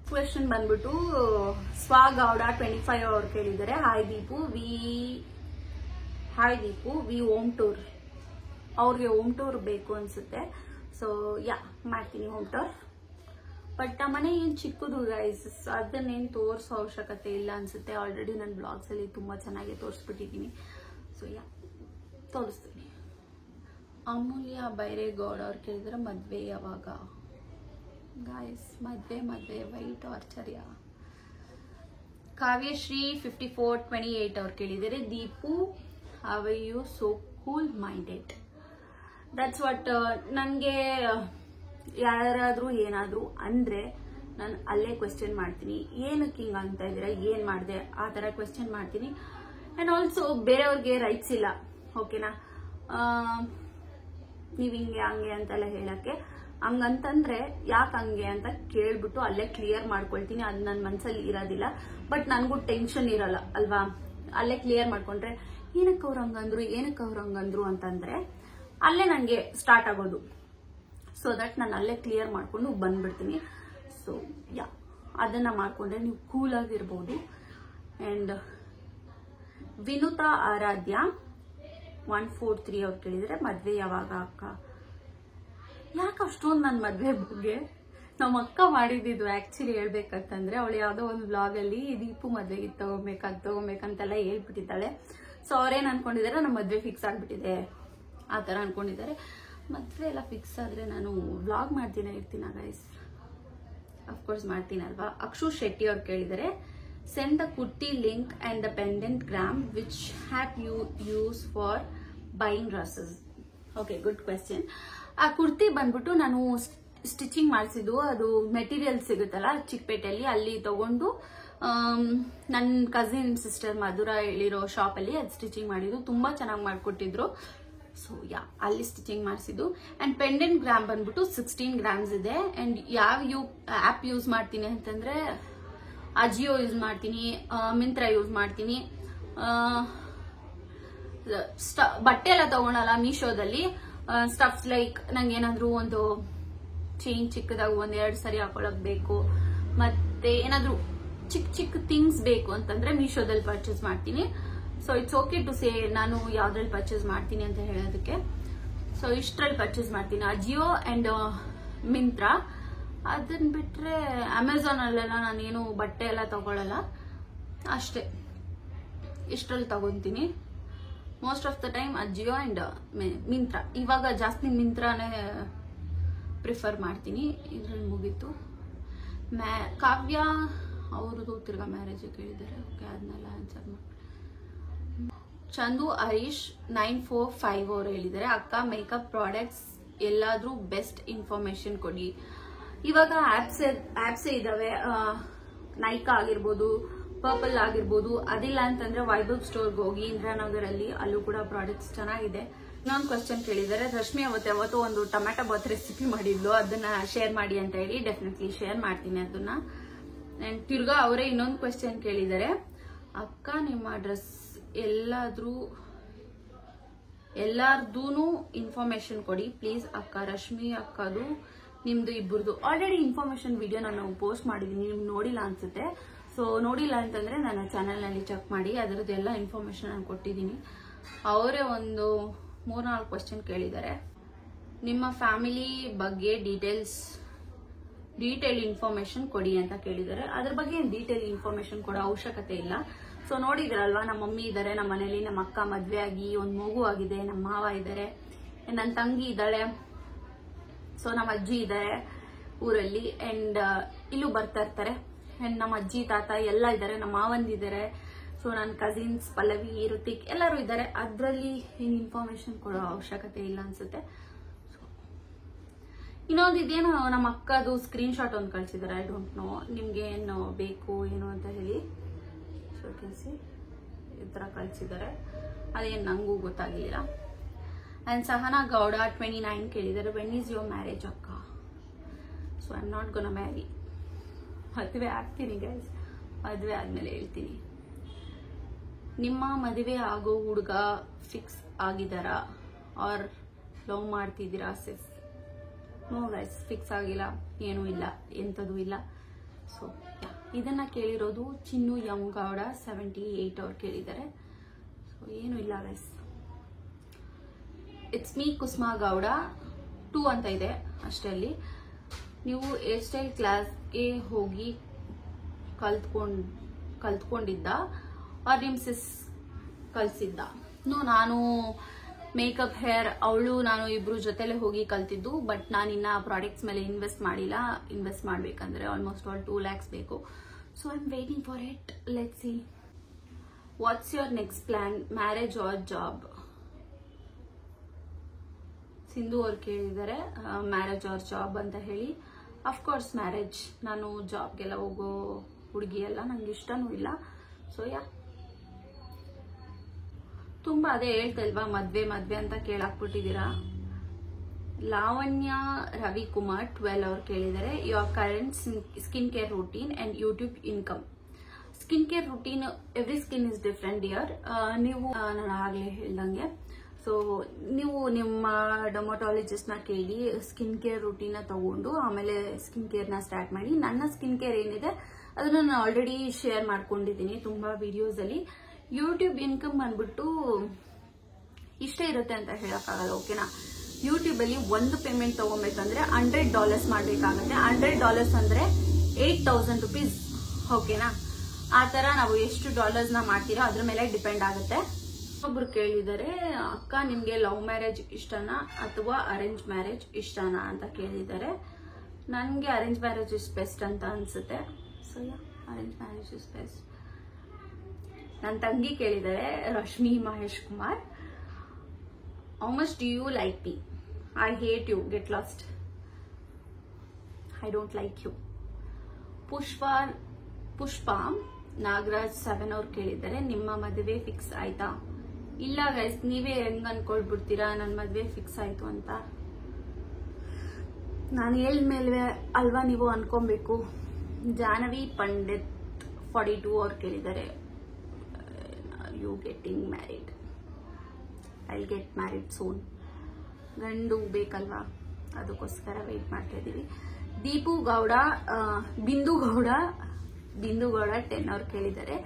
ಕ್ವೆಶನ್ ಬಂದ್ಬಿಟ್ಟು ಸ್ವಾಗೌಡ 25 ಅವ್ರು ಕೇಳಿದ್ದಾರೆ, hi Deepu we home tour. ಅವ್ರಿಗೆ ಹೋಮ್ ಟೂರ್ ಬೇಕು ಅನ್ಸುತ್ತೆ. ಸೊ ಯಾ, ಮಾಡ್ತೀನಿ ಹೋಮ್ ಟೂರ್. ಬಟ್ ನಮ್ಮ ಮನೆ ಏನ್ ಚಿಕ್ಕದು ಗೈಸ್, ಅದನ್ನೇನು ತೋರಿಸೋ ಅವಶ್ಯಕತೆ ಇಲ್ಲ ಅನ್ಸುತ್ತೆ. ಆಲ್ರೆಡಿ ನನ್ನ ಬ್ಲಾಗ್ಸ್ ಅಲ್ಲಿ ತುಂಬಾ ಚೆನ್ನಾಗಿ ತೋರಿಸ್ಬಿಟ್ಟಿದ್ದೀನಿ. ಸೊ ಯಾ, ತೋರಿಸ್ತೀನಿ. ಅಮೂಲ್ಯ ಬೈರೇಗೌಡ ಅವ್ರು ಕೇಳಿದ್ರೆ, ಮದ್ವೆ ಯಾವಾಗ ಗಾಯ್ಸ್? ಮದ್ವೆ ವೈಟ್ ಆರ್ಚರ್ಯ. ಕಾವ್ಯಶ್ರೀ 5428 ಅವ್ರು ಕೇಳಿದರೆ, Deepu how are you so cool minded? That's what. ನನಗೆ ಯಾರಾದ್ರೂ ಏನಾದ್ರು ಅಂದ್ರೆ ನಾನು ಅಲ್ಲೇ ಕ್ವೆಶ್ಚನ್ ಮಾಡ್ತೀನಿ, ಏನಕ್ಕೆ ಹಿಂಗ ಅಂತ ಇದ್ದೀರಾ, ಏನ್ ಮಾಡಿದೆ, ಆ ತರ ಕ್ವೆಶ್ಚನ್ ಮಾಡ್ತೀನಿ. ಅಂಡ್ ಆಲ್ಸೋ ಬೇರೆಯವ್ರಿಗೆ ರೈಟ್ಸ್ ಇಲ್ಲ, ಓಕೆನಾ? ನೀವ್ ಹಿಂಗೆ ಹಂಗೆ ಅಂತೆಲ್ಲ ಹೇಳಕ್ಕೆ. ಹಂಗಂತಂದ್ರೆ ಯಾಕೆ ಹಂಗೆ ಅಂತ ಕೇಳ್ಬಿಟ್ಟು ಅಲ್ಲೇ ಕ್ಲಿಯರ್ ಮಾಡ್ಕೊಳ್ತೀನಿ. ಅದು ನನ್ನ ಮನ್ಸಲ್ಲಿ ಇರೋದಿಲ್ಲ, ಬಟ್ ನನಗೂ ಟೆನ್ಷನ್ ಇರಲ್ಲ ಅಲ್ವಾ. ಅಲ್ಲೇ ಕ್ಲಿಯರ್ ಮಾಡ್ಕೊಂಡ್ರೆ ಏನಕ್ಕೆ ಅವ್ರು ಹಂಗಂದ್ರು ಅಂತಂದ್ರೆ ಅಲ್ಲೇ ನನಗೆ ಸ್ಟಾರ್ಟ್ ಆಗೋದು. ಸೊ ದಟ್ ನಾನು ಅಲ್ಲೇ ಕ್ಲಿಯರ್ ಮಾಡ್ಕೊಂಡು ಬಂದ್ಬಿಡ್ತೀನಿ. ಸೊ ಯಾ, ಅದನ್ನ ಮಾಡ್ಕೊಂಡ್ರೆ ನೀವು ಕೂಲ್ ಆಗಿರ್ಬೋದು. ಅಂಡ್ ವಿನುತಾ ಆರಾಧ್ಯ 143 ಅವ್ರು ಕೇಳಿದ್ರೆ, ಮದ್ವೆ ಯಾವಾಗ ಅಕ್ಕ? ಯಾಕೆ ಅಷ್ಟೊಂದು ನನ್ನ ಮದ್ವೆ ಬಗ್ಗೆ ನಮ್ಮ ಅಕ್ಕ ಮಾಡಿದ್ದು ಆಕ್ಚುಲಿ ಹೇಳ್ಬೇಕಂತಂದ್ರೆ, ಅವಳು ಯಾವ್ದೋ ಒಂದು ಬ್ಲಾಗ್ ಅಲ್ಲಿ ದೀಪು ಮದ್ವೆಗೆ ತಗೋಬೇಕಂತೆಲ್ಲ ಹೇಳ್ಬಿಟ್ಟಿದ್ದಾಳೆ. ಸೊ ಅವ್ರೇನ್ ಅನ್ಕೊಂಡಿದ್ದಾರೆ, ನಮ್ಮ ಮದ್ವೆ ಫಿಕ್ಸ್ ಆಗ್ಬಿಟ್ಟಿದೆ ಆ ತರ ಅನ್ಕೊಂಡಿದ್ದಾರೆ. ಮದ್ವೆ ಎಲ್ಲ ಫಿಕ್ಸ್ ಆದ್ರೆ ನಾನು ಬ್ಲಾಗ್ ಇರ್ತೀನ ಗೈಸ್? ಅಫ್ಕೋರ್ಸ್ ಮಾಡ್ತೀನಲ್ವಾ. ಅಕ್ಷು ಶೆಟ್ಟಿ ಅವ್ರು ಕೇಳಿದರೆ, send the kurti link and the pendant gram which help you use for buying dresses. Okay, good question. ಆ ಕುರ್ತಿ ಬಂದ್ಬಿಟ್ಟು ನಾನು ಸ್ಟಿಚಿಂಗ್ ಮಾಡಿಸಿದ್ದು, ಅದು ಮೆಟೀರಿಯಲ್ ಸಿಗುತ್ತಲ್ಲ ಚಿಕ್ಕಪೇಟೆಯಲ್ಲಿ, ಅಲ್ಲಿ ತಗೊಂಡು ನನ್ನ ಕಸಿನ್ ಸಿಸ್ಟರ್ ಮಧುರ ಹೇಳಿರೋ ಶಾಪ್ ಅಲ್ಲಿ ಅದು ಸ್ಟಿಚಿಂಗ್ ಮಾಡಿದ್ದು. ತುಂಬಾ ಚೆನ್ನಾಗಿ ಮಾಡ್ಕೊಟ್ಟಿದ್ರು. ಸೊ ಯಾ, ಅಲ್ಲಿ ಸ್ಟಿಚಿಂಗ್ ಮಾಡಿಸಿದ್ದು. ಅಂಡ್ ಪೆಂಡೆಂಟ್ ಗ್ರಾಮ್ ಬಂದ್ಬಿಟ್ಟು 16 ಗ್ರಾಮ್ಸ್ ಇದೆ. ಅಂಡ್ ಯಾವ ಆಪ್ ಯೂಸ್ ಮಾಡ್ತೀನಿ ಅಂತಂದ್ರೆ, ಅಜಿಯೋ ಯೂಸ್ ಮಾಡ್ತೀನಿ, ಮಿಂತ್ರಾ ಯೂಸ್ ಮಾಡ್ತೀನಿ. ಬಟ್ಟೆ ಎಲ್ಲ ತಗೊಳಲ್ಲ ಮೀಶೋದಲ್ಲಿ. ಸ್ಟಫ್ಸ್ ಲೈಕ್ ನಂಗೆ ಏನಾದ್ರು ಒಂದು ಚೈನ್ ಚಿಕ್ಕದಾಗ 1-2 ಸರಿ ಹಾಕೊಳಕ್ ಬೇಕು, ಮತ್ತೆ ಏನಾದ್ರು ಚಿಕ್ಕ ಥಿಂಗ್ಸ್ ಬೇಕು ಅಂತಂದ್ರೆ ಮೀಶೋದಲ್ಲಿ ಪರ್ಚೇಸ್ ಮಾಡ್ತೀನಿ. So it's okay to say ನಾನು ಯಾವ್ದ್ರಲ್ಲಿ ಪರ್ಚೇಸ್ ಮಾಡ್ತೀನಿ ಅಂತ ಹೇಳೋದಕ್ಕೆ. ಸೊ ಇಷ್ಟರಲ್ಲಿ ಪರ್ಚೇಸ್ ಮಾಡ್ತೀನಿ, ಅಜಿಯೋ ಅಂಡ್ ಮಿಂತ್ರಾ. ಅದನ್ನ ಬಿಟ್ರೆ ಅಮೆಝಾನ್ ಅಲ್ಲೆಲ್ಲ ನಾನೇನು ಬಟ್ಟೆ ಎಲ್ಲ ತಗೊಳಲ್ಲ, ಅಷ್ಟೇ. ಇಷ್ಟರಲ್ಲಿ ತಗೊಂತೀನಿ most of the time, Ajio and Myntra. ಇವಾಗ ಜಾಸ್ತಿ ಮಿಂತ್ರಾನೇ ಪ್ರಿಫರ್ ಮಾಡ್ತೀನಿ. ಇದ್ರಲ್ಲಿ ಮುಗೀತು. ಕಾವ್ಯ ಅವ್ರದ್ದು ತಿರ್ಗಾ ಮ್ಯಾರೇಜ್ ಕೇಳಿದ್ದಾರೆ. ಓಕೆ, ಅದನ್ನೆಲ್ಲ ಆನ್ಸರ್ ಮಾಡಿ. ಚಂದು ಹರೀಶ್ 945 ಅವರು ಹೇಳಿದ್ದಾರೆ, ಅಕ್ಕ ಮೇಕಪ್ ಪ್ರಾಡಕ್ಟ್ಸ್ ಎಲ್ಲಾದ್ರೂ ಬೆಸ್ಟ್ ಇನ್ಫಾರ್ಮೇಶನ್ ಕೊಡಿ. ಇವಾಗ ಆಪ್ಸೇ ಇದಾವೆ, ನೈಕಾ ಆಗಿರ್ಬೋದು, ಪರ್ಪಲ್ ಆಗಿರ್ಬೋದು. ಅದಿಲ್ಲ ಅಂತಂದ್ರೆ ವೈಭವ್ ಸ್ಟೋರ್ಗೆ ಹೋಗಿ ಇಂದ್ರಾನಗರ್ ಅಲ್ಲಿ, ಅಲ್ಲೂ ಕೂಡ ಪ್ರಾಡಕ್ಟ್ಸ್ ಚೆನ್ನಾಗಿದೆ. ಇನ್ನೊಂದು ಕ್ವಶನ್ ಕೇಳಿದ್ದಾರೆ, ರಶ್ಮಿ ಯಾವತ್ತೋ ಒಂದು ಟೊಮ್ಯಾಟೊ ಬಾತ್ ರೆಸಿಪಿ ಮಾಡಿದ್ಲು, ಅದನ್ನ ಶೇರ್ ಮಾಡಿ ಅಂತ ಹೇಳಿ. ಡೆಫಿನೆಟ್ಲಿ ಶೇರ್ ಮಾಡ್ತೀನಿ ಅದನ್ನ. ಅಂಡ್ ತಿರ್ಗಾ ಅವರೇ ಇನ್ನೊಂದು ಕ್ವಶನ್ ಕೇಳಿದ್ದಾರೆ, ಅಕ್ಕ ನಿಮ್ಮ ಡ್ರೆಸ್ ಎಲ್ಲಾರ್ದೂನು ಇನ್ಫಾರ್ಮೇಶನ್ ಕೊಡಿ ಪ್ಲೀಸ್ ಅಕ್ಕ. ರಶ್ಮಿ ಅಕ್ಕದು ನಿಮ್ದು ಇಬ್ಬರದು ಆಲ್ರೆಡಿ ಇನ್ಫಾರ್ಮೇಶನ್ ವಿಡಿಯೋ ನಾನು ಪೋಸ್ಟ್ ಮಾಡಿದೀನಿ, ನೀವು ನೋಡಿಲ್ಲ ಅನ್ಸುತ್ತೆ. ಸೊ ನೋಡಿಲ್ಲ ಅಂತಂದ್ರೆ ನನ್ನ ಚಾನೆಲ್ ನಲ್ಲಿ ಚೆಕ್ ಮಾಡಿ, ಅದರದ್ದು ಎಲ್ಲ ಇನ್ಫಾರ್ಮೇಶನ್ ನಾನು ಕೊಟ್ಟಿದ್ದೀನಿ. ಅವರೇ ಒಂದು 3-4 ಕ್ವಶನ್ ಕೇಳಿದ್ದಾರೆ. ನಿಮ್ಮ ಫ್ಯಾಮಿಲಿ ಬಗ್ಗೆ ಡೀಟೇಲ್ ಇನ್ಫಾರ್ಮೇಶನ್ ಕೊಡಿ ಅಂತ ಕೇಳಿದ್ದಾರೆ. ಅದ್ರ ಬಗ್ಗೆ ಡೀಟೇಲ್ ಇನ್ಫಾರ್ಮೇಶನ್ ಕೊಡೋ ಅವಶ್ಯಕತೆ ಇಲ್ಲ. ಸೊ ನೋಡಿದ್ರಲ್ವಾ, ನಮ್ಮ ಮಮ್ಮಿ ಇದ್ದಾರೆ ನಮ್ಮ ಮನೇಲಿ, ನಮ್ಮ ಅಕ್ಕ ಮದ್ವೆ ಆಗಿ ಒಂದು ಮಗು ಆಗಿದೆ, ನಮ್ಮ ಮಾವ ಇದ್ದಾರೆ, ನನ್ನ ತಂಗಿ ಇದ್ದಾಳೆ, ಸೊ ನಮ್ಮ ಅಜ್ಜಿ ಇದ್ದಾರೆ ಊರಲ್ಲಿ, ಅಂಡ್ ಇಲ್ಲೂ ಬರ್ತಾ ಇರ್ತಾರೆ, ಅಂಡ್ ನಮ್ಮ ಅಜ್ಜಿ ತಾತ ಎಲ್ಲ ಇದ್ದಾರೆ, ನಮ್ಮ ಮಾವಂದಿದ್ದಾರೆ, ಸೊ ನನ್ನ ಕಸಿನ್ಸ್ ಪಲ್ಲವಿ, ಋತಿಕ್ ಎಲ್ಲರೂ ಇದ್ದಾರೆ. ಅದರಲ್ಲಿ ಏನು ಇನ್ಫಾರ್ಮೇಶನ್ ಕೊಡೋ ಅವಶ್ಯಕತೆ ಇಲ್ಲ ಅನ್ಸುತ್ತೆ. ಇನ್ನೊಂದು ಇದೇನು ನಮ್ಮ ಅಕ್ಕದು ಸ್ಕ್ರೀನ್ ಶಾಟ್ ಒಂದು ಕಳಿಸಿದ್ದಾರೆ. ಐ ಡೋಂಟ್ ನೋ ನಿಮ್ಗೆ ಏನು ಬೇಕು ಏನು ಅಂತ ಹೇಳಿ. ಸೊ ಕೆಲ್ಸಿ ಈ ಥರ ಕಳಿಸಿದ್ದಾರೆ, ಅದೇನು ನಂಗೂ ಗೊತ್ತಾಗಲಿಲ್ಲ. ಆ್ಯಂಡ್ ಸಹನಾ ಗೌಡ 29 ಕೇಳಿದ್ದಾರೆ, ವೆನ್ ಈಸ್ ಯುವರ್ ಮ್ಯಾರೇಜ್ ಅಕ್ಕ? So I am not gonna marry. ಮದುವೆ ಆಗ್ತೀನಿ ಗೈಸ್, ಮದುವೆ ಆದ್ಮೇಲೆ ಹೇಳ್ತೀನಿ. ನಿಮ್ಮ ಮದುವೆ ಆಗೋ ಹುಡುಗ ಫಿಕ್ಸ್ ಆಗಿದಾರಾ ಆರ್ ಲವ್ ಮಾಡ್ತಿದ್ದೀರಾ ಸಿಸ್? ನೋ ಗೈಸ್, ಫಿಕ್ಸ್ ಆಗಿಲ್ಲ, ಏನೂ ಇಲ್ಲ, ಎಂಥದ್ದು ಇಲ್ಲ. ಸೊ ಇದನ್ನ ಕೇಳಿರೋದು ಚಿನ್ನು ಎಂ ಗೌಡ 78 ಅವ್ರು ಕೇಳಿದ್ದಾರೆ. ಸೊ ಏನೂ ಇಲ್ಲ guys. It's me Kusuma Gowda 2 ಅಂತ ಇದೆ ಅಷ್ಟೇ. ಅಲ್ಲಿ ನೀವು ಹೇರ್ ಸ್ಟೈಲ್ ಕ್ಲಾಸ್ಗೆ ಹೋಗಿ ಕಲ್ತ್ಕೊಂಡಿದ್ದ ಆರ್ ನಿಮ್ ಸಿಸ್ ಕಲ್ಸಿದ್ದ? ನಾನು ಮೇಕಪ್ ಹೇರ್ ಅವಳು ನಾನು ಇಬ್ರು ಜೊತೆಲೆ ಹೋಗಿ ಕಲ್ತಿದ್ದು. ಬಟ್ ನಾನು ಇನ್ನ ಪ್ರಾಡಕ್ಟ್ಸ್ ಮೇಲೆ ಇನ್ವೆಸ್ಟ್ ಮಾಡಿಲ್ಲ. ಇನ್ವೆಸ್ಟ್ ಮಾಡ್ಬೇಕಂದ್ರೆ ಆಲ್ಮೋಸ್ಟ್ ಆಲ್ 2 lakhs ಬೇಕು. So I am waiting for it. Let see. What's your next plan, marriage R job? Sindhu ಅವ್ರು ಕೇಳಿದ್ದಾರೆ ಮ್ಯಾರೇಜ್ ಆರ್ ಜಾಬ್ ಅಂತ ಹೇಳಿ. Of course marriage. ನಾನು ಜಾಬ್ಗೆಲ್ಲ ಹೋಗೋ ಹುಡುಗಿ ಅಲ್ಲ, ನಂಗೆ ಇಷ್ಟನೂ ಇಲ್ಲ. ಸೊ ತುಂಬಾ ಅದೇ ಹೇಳ್ತಾ ಇಲ್ವಾ, ಮದ್ವೆ ಅಂತ ಕೇಳಾಕ್ಬಿಟ್ಟಿದ್ದೀರಾ. ಲಾವಣ್ಯ ರವಿಕುಮಾರ್ 12 ಅವ್ರು ಕೇಳಿದರೆ, your current skin care routine and YouTube income. Skin care routine, every skin is different dear. ನೀವು ನಾನು ಆಗ್ಲೇ ಹೇಳ್ದಂಗೆ, ಸೊ ನೀವು ನಿಮ್ಮ ಡರ್ಮಟಾಲಜಿಸ್ಟ್ ನ ಕೇಳಿ ಸ್ಕಿನ್ ಕೇರ್ ರೂಟೀನ್ ತಗೊಂಡು ಆಮೇಲೆ ಸ್ಕಿನ್ ಕೇರ್ ನ ಸ್ಟಾರ್ಟ್ ಮಾಡಿ. ನನ್ನ ಸ್ಕಿನ್ ಕೇರ್ ಏನಿದೆ ಅದನ್ನ ನಾನು ಆಲ್ರೆಡಿ ಶೇರ್ ಮಾಡ್ಕೊಂಡಿದ್ದೀನಿ ತುಂಬಾ ವಿಡಿಯೋಸ್ ಅಲ್ಲಿ. ಯೂಟ್ಯೂಬ್ ಇನ್ಕಮ್ ಬಂದ್ಬಿಟ್ಟು ಇಷ್ಟೇ ಇರುತ್ತೆ ಅಂತ ಹೇಳಕ್ಕಾಗಲ್ಲ, ಓಕೆನಾ. ಯೂಟ್ಯೂಬ್ ಅಲ್ಲಿ ಒಂದು ಪೇಮೆಂಟ್ ತಗೋಬೇಕಂದ್ರೆ $100 ಮಾಡ್ಬೇಕಾಗತ್ತೆ. $100 ಅಂದ್ರೆ 8,000 rupees, ಓಕೆನಾ. ಆ ತರ ನಾವು ಎಷ್ಟು ಡಾಲರ್ಸ್ ನ ಮಾಡ್ತೀರೋ ಅದ್ರ ಮೇಲೆ ಡಿಪೆಂಡ್ ಆಗುತ್ತೆ. ಒಬ್ರು ಕೇಳಿದರೆ, ಅಕ್ಕ ನಿಮ್ಗೆ ಲವ್ ಮ್ಯಾರೇಜ್ ಇಷ್ಟನಾ ಅಥವಾ ಅರೇಂಜ್ ಮ್ಯಾರೇಜ್ ಇಷ್ಟನಾ ಅಂತ ಕೇಳಿದ್ದಾರೆ. ನನ್ಗೆ ಅರೇಂಜ್ ಮ್ಯಾರೇಜ್ ಇಸ್ ಬೆಸ್ಟ್ ಅಂತ ಅನ್ಸುತ್ತೆ. So arrange marriage is best. ನನ್ನ ತಂಗಿ ಕೇಳಿದರೆ, Rashmi Mahesh Kumar, how much do you like me? I hate you, get lost. I don't like you. Pushpa Nagaraj 7 ಅವ್ರು ಕೇಳಿದ್ದಾರೆ, ನಿಮ್ಮ ಮದುವೆ ಫಿಕ್ಸ್ ಆಯ್ತಾ? ಇಲ್ಲ ಗೈಸ್, ನೀವೇ ಹೆಂಗ್ ಅನ್ಕೊಳ್ಬಿಡ್ತೀರಾ ನನ್ನ ಮದುವೆ ಫಿಕ್ಸ್ ಆಯ್ತು ಅಂತ. ನಾನು ಹೇಳಿದ್ಮೇಲೆ ಅಲ್ವಾ ನೀವು ಅನ್ಕೊಬೇಕು. ಜಾಹ್ನವಿ ಪಂಡಿತ್ 42 ಅವ್ರು ಕೇಳಿದ್ದಾರೆ, you getting married? I get married soon. ಗಂಡು ಬೇಕಲ್ವಾ, ಅದಕ್ಕೋಸ್ಕರ ವೇಟ್ ಮಾಡ್ತಾ ಇದೀವಿ. ದೀಪು ಗೌಡ ಬಿಂದು ಗೌಡ 10 ಅವ್ರು ಕೇಳಿದ್ದಾರೆ,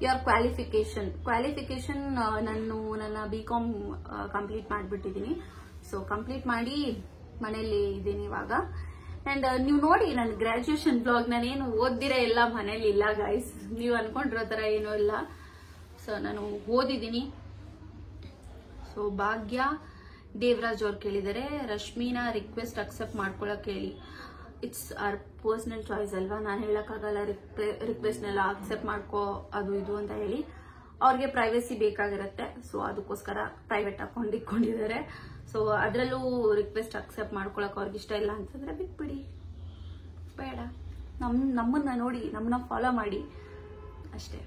ಯುವರ್ ಕ್ವಾಲಿಫಿಕೇಶನ್ ನನ್ನ BCom ಕಂಪ್ಲೀಟ್ ಮಾಡಿಬಿಟ್ಟಿದ್ದೀನಿ. ಸೊ ಕಂಪ್ಲೀಟ್ ಮಾಡಿ ಮನೇಲಿ ಇದ್ದೀನಿ ಇವಾಗ. ಅಂಡ್ ನೀವು ನೋಡಿ ನನ್ನ ಗ್ರಾಜುಯೇಷನ್ ಬ್ಲಾಗ್, ನಾನೇನು ಓದಿರೇ ಇಲ್ಲ, ಮನೇಲಿ ಇಲ್ಲ ಗೈಸ್, ನೀವು ಅನ್ಕೊಂಡಿರೋ ತರ ಏನೂ ಇಲ್ಲ. ಸೊ ನಾನು ಓದಿದ್ದೀನಿ. ಸೊ ಭಾಗ್ಯ ದೇವರಾಜ್ ಅವ್ರು ಕೇಳಿದರೆ, ರಶ್ಮಿನ ರಿಕ್ವೆಸ್ಟ್ ಅಕ್ಸೆಪ್ಟ್ ಮಾಡ್ಕೊಳಕ್ ಹೇಳಿ. ಇಟ್ಸ್ ಅವರ್ ಪರ್ಸನಲ್ ಚಾಯ್ಸ್ ಅಲ್ವಾ, ನಾನು ಹೇಳಕ್ಕಾಗಲ್ಲ ರಿಕ್ವೆಸ್ಟ್ನೆಲ್ಲ ಅಕ್ಸೆಪ್ಟ್ ಮಾಡ್ಕೋ ಅದು ಇದು ಅಂತ ಹೇಳಿ. ಅವ್ರಿಗೆ ಪ್ರೈವಸಿ ಬೇಕಾಗಿರುತ್ತೆ, ಸೊ ಅದಕ್ಕೋಸ್ಕರ ಪ್ರೈವೇಟ್ ಅಕೌಂಟ್ ಇಟ್ಕೊಂಡಿದ್ದಾರೆ. ಸೊ ಅದರಲ್ಲೂ ರಿಕ್ವೆಸ್ಟ್ ಅಕ್ಸೆಪ್ಟ್ ಮಾಡ್ಕೊಳಕ್ ಅವ್ರಿಗೆ ಇಷ್ಟ ಇಲ್ಲ ಅಂತಂದ್ರೆ ಬಿಟ್ಬಿಡಿ, ಬೇಡ. ನಮ್ಮನ್ನ ನೋಡಿ, ನಮ್ಮನ್ನ ಫಾಲೋ ಮಾಡಿ ಅಷ್ಟೇ.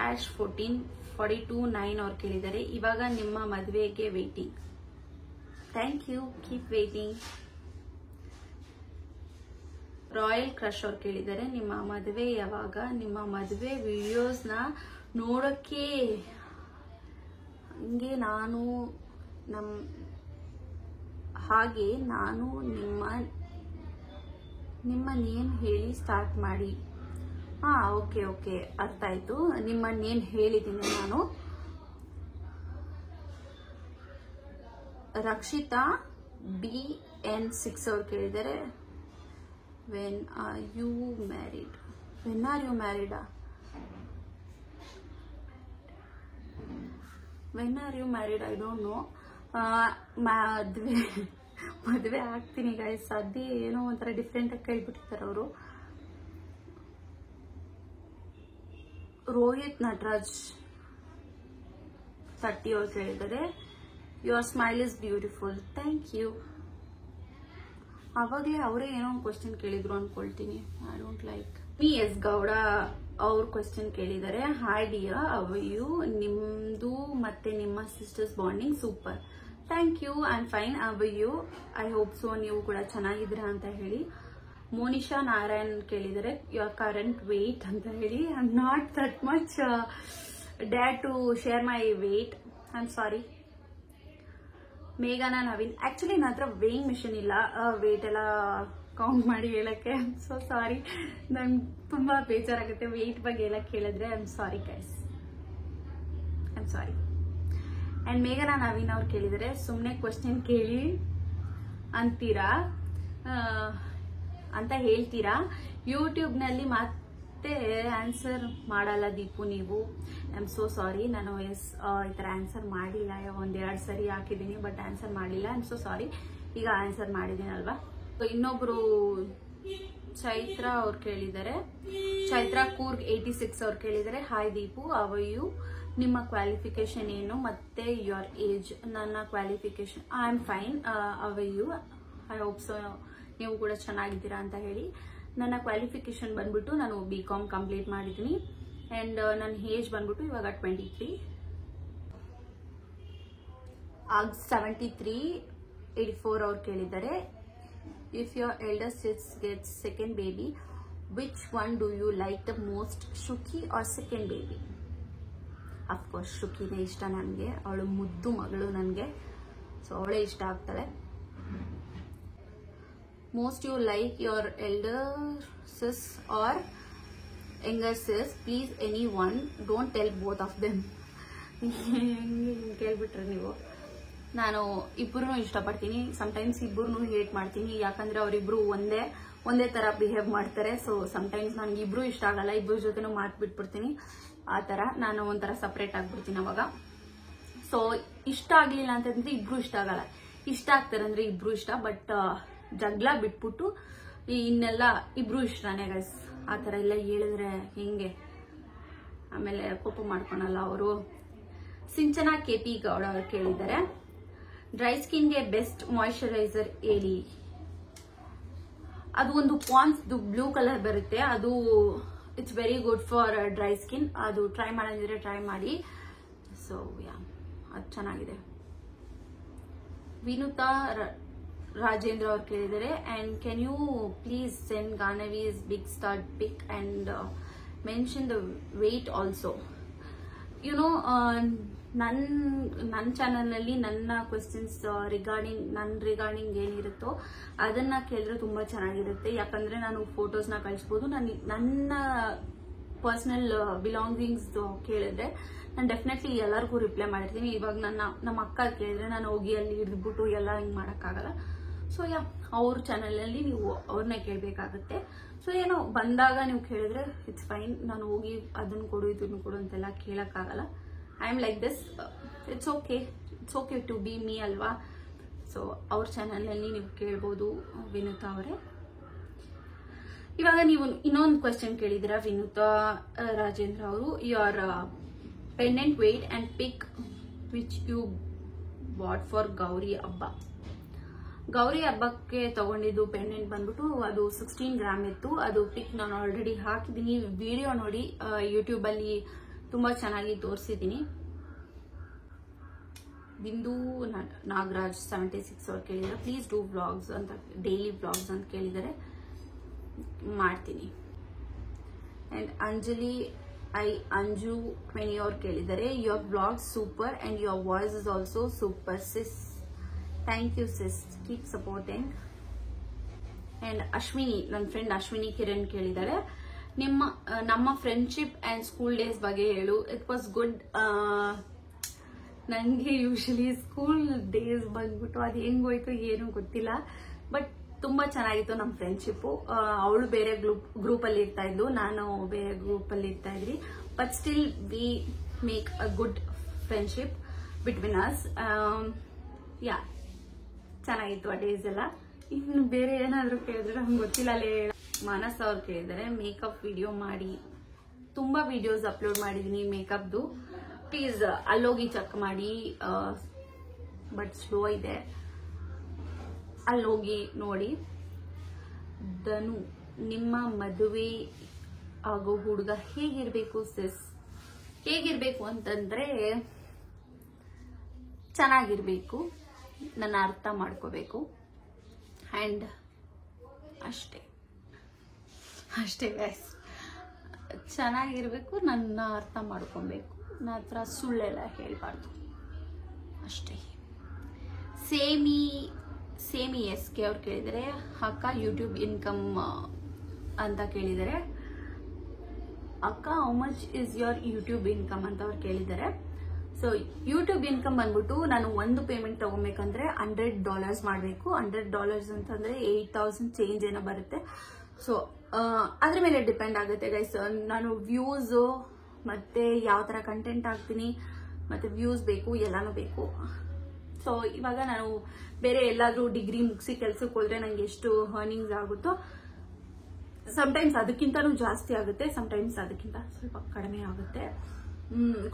ಆಶ್ 42 ಅವ್ರು ಕೇಳಿದ್ದಾರೆ, ಇವಾಗ ನಿಮ್ಮ ಮದುವೆಗೆ waiting. Thank you, keep waiting. Royal Crush ಅವ್ರು ಕೇಳಿದ್ದಾರೆ, ನಿಮ್ಮ ಮದುವೆ ಯಾವಾಗ? ನಿಮ್ಮ ಮದುವೆ ವಿಡಿಯೋಸ್ನ ನೋಡೋಕ್ಕೆ ನಾನು ನಿಮ್ಮ ನೇಮ್ ಹೇಳಿ ಸ್ಟಾರ್ಟ್ ಮಾಡಿ. ಓಕೆ ಅರ್ಥ ಆಯ್ತು. ನಿಮ್ಮ ನೇಮ್ ಹೇಳಿದ್ದೀನಿ ನಾನು. ರಕ್ಷಿತಾ BN6 ಅವ್ರು ಕೇಳಿದ್ದಾರೆ, when are you married? When are you married? I don't know. ಮದುವೆ ಆಗ್ತೀನಿ ಗೈಸ್. ಅದೇ ಏನೋ ಒಂಥರ ಡಿಫ್ರೆಂಟ್ ಆಗಿ ಕೇಳ್ಬಿಟ್ಟಿರ್ತಾರೆ ಅವರು. ರೋಹಿತ್ ನಟರಾಜ್ 30 ಅವ್ರು ಕೇಳಿದ್ದಾರೆ. Your smile is beautiful. Thank you. ಅವಾಗಲೇ ಅವರೇ ಏನೋ ಒಂದು ಕ್ವಶನ್ ಕೇಳಿದ್ರು ಅನ್ಕೊಳ್ತೀನಿ. I don't like. S Gowda ಅವ್ರ ಕ್ವಶನ್ ಕೇಳಿದ್ದಾರೆ. Hi dear, how you? ನಿಮ್ದು ಮತ್ತೆ ನಿಮ್ಮ sisters bonding super. Thank you. I am fine. How you? I hope so ನೀವು ಕೂಡ ಚೆನ್ನಾಗಿದ್ದೀರಾ ಅಂತ ಹೇಳಿ. ಮೋನಿಶಾ ನಾರಾಯಣ್ ಕೇಳಿದರೆ ಯುವರ್ ಕರೆಂಟ್ ವೇಟ್ ಅಂತ ಹೇಳಿ. I am not that much dare to share my weight. I am sorry. ಮೇಘನಾ ನವೀನ್, ಆಕ್ಚುಲಿ ನನ್ನ ಹತ್ರ ವೇಯಿಂಗ್ ಮಿಷಿನ್ ಇಲ್ಲ ವೇಟ್ ಎಲ್ಲ ಕೌಂಟ್ ಮಾಡಿ ಹೇಳಕ್ಕೆ. ಸೊ ಸಾರಿ, ನಂಗೆ ತುಂಬಾ ಬೇಜಾರಾಗುತ್ತೆ ವೇಟ್ ಬಗ್ಗೆ ಎಲ್ಲ ಕೇಳಿದ್ರೆ. I am sorry guys, I am sorry. And ಮೇಘನಾ ನವೀನ್ ಅವ್ರು ಕೇಳಿದರೆ ಸುಮ್ಮನೆ ಕ್ವಶನ್ ಕೇಳಿ ಅಂತೀರಾ ಅಂತ ಹೇಳ್ತೀರಾ, ಯೂಟ್ಯೂಬ್ ನಲ್ಲಿ ಮತ್ತೆ ಆನ್ಸರ್ ಮಾಡಲ್ಲ ದೀಪು ನೀವು. I am so sorry. ನಾನು ಈ ತರ ಆನ್ಸರ್ ಮಾಡಿಲ್ಲ. 1-2 ಸರಿ ಹಾಕಿದ್ದೀನಿ ಬಟ್ ಆನ್ಸರ್ ಮಾಡಿಲ್ಲ. I am so sorry. ಈಗ ಆನ್ಸರ್ ಮಾಡಿದ್ದೀನಲ್ವಾ. ಇನ್ನೊಬ್ರು ಚೈತ್ರ ಅವ್ರು ಕೇಳಿದ್ದಾರೆ. ಚೈತ್ರ ಕೂರ್ಗ್ 86 ಅವ್ರು ಕೇಳಿದ್ದಾರೆ. Hi Deepu, how are you? ನಿಮ್ಮ ಕ್ವಾಲಿಫಿಕೇಶನ್ ಏನು ಮತ್ತೆ ಯುವರ್ ಏಜ್? ನನ್ನ qualification I am fine. How are you? I hope so ನೀವು ಕೂಡ ಚೆನ್ನಾಗಿದ್ದೀರಾ ಅಂತ ಹೇಳಿ. ನನ್ನ ಕ್ವಾಲಿಫಿಕೇಶನ್ ಬಂದ್ಬಿಟ್ಟು ನಾನು BCom ಕಂಪ್ಲೀಟ್ ಮಾಡಿದ್ದೀನಿ. ಅಂಡ್ ನನ್ನ ಏಜ್ ಬಂದ್ಬಿಟ್ಟು ಇವಾಗ 23. 7384 ಅವ್ರು ಕೇಳಿದ್ದಾರೆ. If your elder sister gets second baby, which one do you like the most, Shuki or second baby? Of course ಶುಕಿನೇ ಇಷ್ಟ ನನಗೆ. ಅವಳು ಮುದ್ದು ಮಗಳು ನನಗೆ, ಸೊ ಅವಳೇ ಇಷ್ಟ ಆಗ್ತಾಳೆ. Most you like your elder sis or younger sis? Please any one, don't tell both of them. ಕೇಳ್ಬಿಟ್ರೆ ನೀವು. ನಾನು ಇಬ್ಬರನ್ನು ಇಷ್ಟಪಡ್ತೀನಿ. ಸಮಟೈಮ್ಸ್ ಇಬ್ಬರನ್ನು ಹೇಟ್ ಮಾಡ್ತೀನಿ, ಯಾಕಂದ್ರೆ ಅವರಿಬ್ರು ಒಂದೇ ತರ ಬಿಹೇವ್ ಮಾಡ್ತಾರೆ. ಸೊ ಸಮಟೈಮ್ಸ್ ನನಗೆ ಇಬ್ರು ಇಷ್ಟ ಆಗಲ್ಲ, ಇಬ್ಬರ ಜೊತೆನೂ ಮಾತ್ಬಿಟ್ಬಿಡ್ತೀನಿ. ಆ ತರ ನಾನು ಒಂಥರ ಸಪರೇಟ್ ಆಗ್ಬಿಡ್ತೀನಿ ಅವಾಗ. ಸೊ ಇಷ್ಟ ಆಗ್ಲಿಲ್ಲ ಅಂತಂದ್ರೆ ಇಬ್ರು ಇಷ್ಟ ಆಗಲ್ಲ, ಇಷ್ಟ ಆಗ್ತಾರೆ ಅಂದ್ರೆ ಇಬ್ರು ಇಷ್ಟ. ಬಟ್ ಜಗಳ ಬಿಟ್ಬಿಟ್ಟು ಇನ್ನೆಲ್ಲ ಇಬ್ರು ಇಷ್ಟನೇ ಗೈಸ್. ಆ ತರ ಎಲ್ಲ ಹೇಳಿದ್ರೆ ಹೆಂಗೆ, ಆಮೇಲೆ ಕೋಪ ಮಾಡ್ಕೊಳಲ್ಲ ಅವರು. ಸಿಂಚನಾ KP ಗೌಡ ಅವರು ಕೇಳಿದ್ದಾರೆ. ಡ್ರೈ ಸ್ಕಿನ್ಗೆ ಬೆಸ್ಟ್ ಮಾಯಿಶ್ಚರೈಸರ್ ಹೇಳಿ. ಅದು ಒಂದು ಪಾನ್ಸ್ ಬ್ಲೂ ಕಲರ್ ಬರುತ್ತೆ, ಅದು it's very good for dry skin. ಅದು ಟ್ರೈ ಮಾಡಿದ್ರೆ ಟ್ರೈ ಮಾಡಿ. ಸೊ ಯಾ, ಅದು ಚೆನ್ನಾಗಿದೆ. ವಿನುತಾ ರಾಜೇಂದ್ರ ಅವ್ರು ಕೇಳಿದ್ದಾರೆ. And can you please send Ganavi's big star pic and mention the weight also? You know ನನ್ನ ಚಾನಲ್ನಲ್ಲಿ ನನ್ನ ಕ್ವೆಶ್ಚನ್ಸ್ ರಿಗಾರ್ಡಿಂಗ್ ಏನಿರುತ್ತೋ ಅದನ್ನ ಕೇಳಿದ್ರೆ ತುಂಬಾ ಚೆನ್ನಾಗಿರುತ್ತೆ. ಯಾಕಂದ್ರೆ ನಾನು ಫೋಟೋಸ್ನ ಕಳಿಸ್ಬೋದು. ನನ್ನ ಪರ್ಸನಲ್ ಬಿಲಾಂಗಿಂಗ್ಸ್ ಕೇಳಿದ್ರೆ ನಾನು ಡೆಫಿನೆಟ್ಲಿ ಎಲ್ಲರಿಗೂ ರಿಪ್ಲೈ ಮಾಡಿರ್ತೀನಿ. ಇವಾಗ ನಮ್ಮ ಅಕ್ಕ ಕೇಳಿದ್ರೆ ನಾನು ಹೋಗಿ ಅಲ್ಲಿ ಹಿಡಿದ್ಬಿಟ್ಟು ಎಲ್ಲ ಹಿಂಗೆ ಮಾಡೋಕ್ಕಾಗಲ್ಲ. ಸೊ ಯಾ, ಅವ್ರ ಚಾನಲಲ್ಲಿ ನೀವು ಅವ್ರನ್ನೇ ಕೇಳಬೇಕಾಗುತ್ತೆ. ಸೊ ಏನೋ ಬಂದಾಗ ನೀವು ಕೇಳಿದ್ರೆ ಇಟ್ಸ್ ಫೈನ್. ನಾನು ಹೋಗಿ ಅದನ್ನು ಕೊಡು ಇದನ್ನು ಕೊಡು ಅಂತೆಲ್ಲ ಕೇಳೋಕ್ಕಾಗಲ್ಲ. I am like this. It's okay to be me ಅಲ್ವಾ. ಸೊ ಅವ್ರ ಚಾನಲ್ನಲ್ಲಿ ನೀವು ಕೇಳ್ಬೋದು ವಿನುತಾ ಅವರೇ. ಇವಾಗ ನೀವು ಇನ್ನೊಂದು ಕ್ವೆಶ್ಚನ್ ಕೇಳಿದಿರಾ ವಿನುತಾ ರಾಜೇಂದ್ರ ಅವರು. Your pendant weight and pick which you bought for Gowri Habba. Gowri ಹಬ್ಬಕ್ಕೆ ತಗೊಂಡಿದ್ದು ಪೆಂಡೆಂಟ್ ಬಂದ್ಬಿಟ್ಟು ಅದು 16 ಗ್ರಾಮ್ ಇತ್ತು. ಅದು ಪಿಕ್ ನಾನು ಆಲ್ರೆಡಿ ಹಾಕಿದ್ದೀನಿ, ವಿಡಿಯೋ ನೋಡಿ ಯೂಟ್ಯೂಬ್ ಅಲ್ಲಿ ತುಂಬಾ ಚೆನ್ನಾಗಿ ತೋರಿಸಿದ್ದೀನಿ. ಬಿಂದು ನಾಗರಾಜ್ 76 ಅವ್ರು ಕೇಳಿದ್ದಾರೆ. ಪ್ಲೀಸ್ ಡೂ ವ್ಲಾಗ್ಸ್ ಅಂತ, ಡೈಲಿ ವ್ಲಾಗ್ಸ್ ಅಂತ ಕೇಳಿದ್ದಾರೆ, ಮಾಡ್ತೀನಿ. ಅಂಡ್ ಅಂಜಲಿ ಅಂಜು 20 ಅವ್ರು ಕೇಳಿದ್ದಾರೆ. Your vlog super and your voice is also super sis. Thank you sis, keep supporting. And Ashwini, ನನ್ನ ಫ್ರೆಂಡ್ ಅಶ್ವಿನಿ ಕಿರಣ್ ಕೇಳಿದ್ದಾರೆ. ನಮ್ಮ ಫ್ರೆಂಡ್ಶಿಪ್ ಅಂಡ್ ಸ್ಕೂಲ್ ಡೇಸ್ ಬಗ್ಗೆ ಹೇಳು. It was good. ನನಗೆ ಯೂಶಲಿ ಸ್ಕೂಲ್ ಡೇಸ್ ಬಂದ್ಬಿಟ್ಟು ಅದು ಹೆಂಗೋಯ್ತು ಏನು ಗೊತ್ತಿಲ್ಲ, ಬಟ್ ತುಂಬಾ ಚೆನ್ನಾಗಿತ್ತು ನಮ್ಮ ಫ್ರೆಂಡ್ಶಿಪ್. ಅವಳು ಬೇರೆ ಗ್ರೂಪ್ ಅಲ್ಲಿ ಇರ್ತಾ ಇದ್ಲು, ನಾನು ಬೇರೆ ಗ್ರೂಪ್ ಅಲ್ಲಿ ಇರ್ತಾ ಇದ್ರಿ. But still we make a good friendship. Between us. Yeah, ಚೆನ್ನಾಗಿತ್ತು ಆ ಡೇಸ್ ಎಲ್ಲ. ಇನ್ನು ಬೇರೆ ಏನಾದ್ರು ಕೇಳಿದ್ರೆ ನಮ್ಗೆ ಗೊತ್ತಿಲ್ಲ. ಅಲ್ಲೇ ಮಾನಸ್ ಅವ್ರು ಕೇಳಿದರೆ ಮೇಕಪ್ ವಿಡಿಯೋ ಮಾಡಿ, ತುಂಬಾ ವಿಡಿಯೋಸ್ ಅಪ್ಲೋಡ್ ಮಾಡಿದೀನಿ ಮೇಕಪ್ದು. ಪ್ಲೀಸ್ ಅಲ್ಲೋಗಿ ಚೆಕ್ ಮಾಡಿ. ಬಟ್ ಸ್ಲೋ ಇದೆ, ಅಲ್ಲೋಗಿ ನೋಡಿ. ಧನು, ನಿಮ್ಮ ಮದುವೆ ಆಗೋ ಹುಡುಗ ಹೇಗಿರ್ಬೇಕು ಸಿಸ್? ಹೇಗಿರ್ಬೇಕು ಅಂತಂದ್ರೆ ಚೆನ್ನಾಗಿರ್ಬೇಕು, ನನ್ನ ಅರ್ಥ ಮಾಡ್ಕೋಬೇಕು, ಅಂಡ್ ಅಷ್ಟೇ ಗೈಸ್. ಚೆನ್ನಾಗಿರ್ಬೇಕು, ನನ್ನ ಅರ್ಥ ಮಾಡ್ಕೊಬೇಕು, ನನ್ನ ಹತ್ರ ಸುಳ್ಳೆಲ್ಲ ಹೇಳ್ಬಾರ್ದು ಅಷ್ಟೇ. ಸೇಮಿ ಎಸ್ ಕೆ ಅವ್ರು ಕೇಳಿದರೆ, ಅಕ್ಕ ಯೂಟ್ಯೂಬ್ ಇನ್ಕಮ್ ಅಂತ ಕೇಳಿದರೆ. ಅಕ್ಕ, how much is your YouTube income ಅಂತ ಅವ್ರು ಕೇಳಿದ್ದಾರೆ. ಸೊ ಯೂಟ್ಯೂಬ್ ಇನ್ಕಮ್ ಬಂದ್ಬಿಟ್ಟು ನಾನು ಒಂದು ಪೇಮೆಂಟ್ ತಗೋಬೇಕಂದ್ರೆ $100 ಮಾಡಬೇಕು. $100 ಅಂತಂದ್ರೆ 8,000 ಚೇಂಜ್ ಏನೋ ಬರುತ್ತೆ. ಸೊ ಅದ್ರ ಮೇಲೆ ಡಿಪೆಂಡ್ ಆಗುತ್ತೆ ಗೈಸ್. ನಾನು ವ್ಯೂಸ್ ಮತ್ತೆ ಯಾವ ತರ ಕಂಟೆಂಟ್ ಹಾಕ್ತೀನಿ, ಮತ್ತೆ ವ್ಯೂಸ್ ಬೇಕು, ಎಲ್ಲಾನು ಬೇಕು. ಸೊ ಇವಾಗ ನಾನು ಬೇರೆ ಎಲ್ಲಾದ್ರೂ ಡಿಗ್ರಿ ಮುಗಿಸಿ ಕೆಲ್ಸಕ್ಕೆ ಹೋದ್ರೆ ನಂಗೆ ಎಷ್ಟು ಅರ್ನಿಂಗ್ಸ್ ಆಗುತ್ತೋ, ಸಮಟೈಮ್ಸ್ ಅದಕ್ಕಿಂತನೂ ಜಾಸ್ತಿ ಆಗುತ್ತೆ, ಸಮಟೈಮ್ಸ್ ಅದಕ್ಕಿಂತ ಸ್ವಲ್ಪ ಕಡಿಮೆ ಆಗುತ್ತೆ.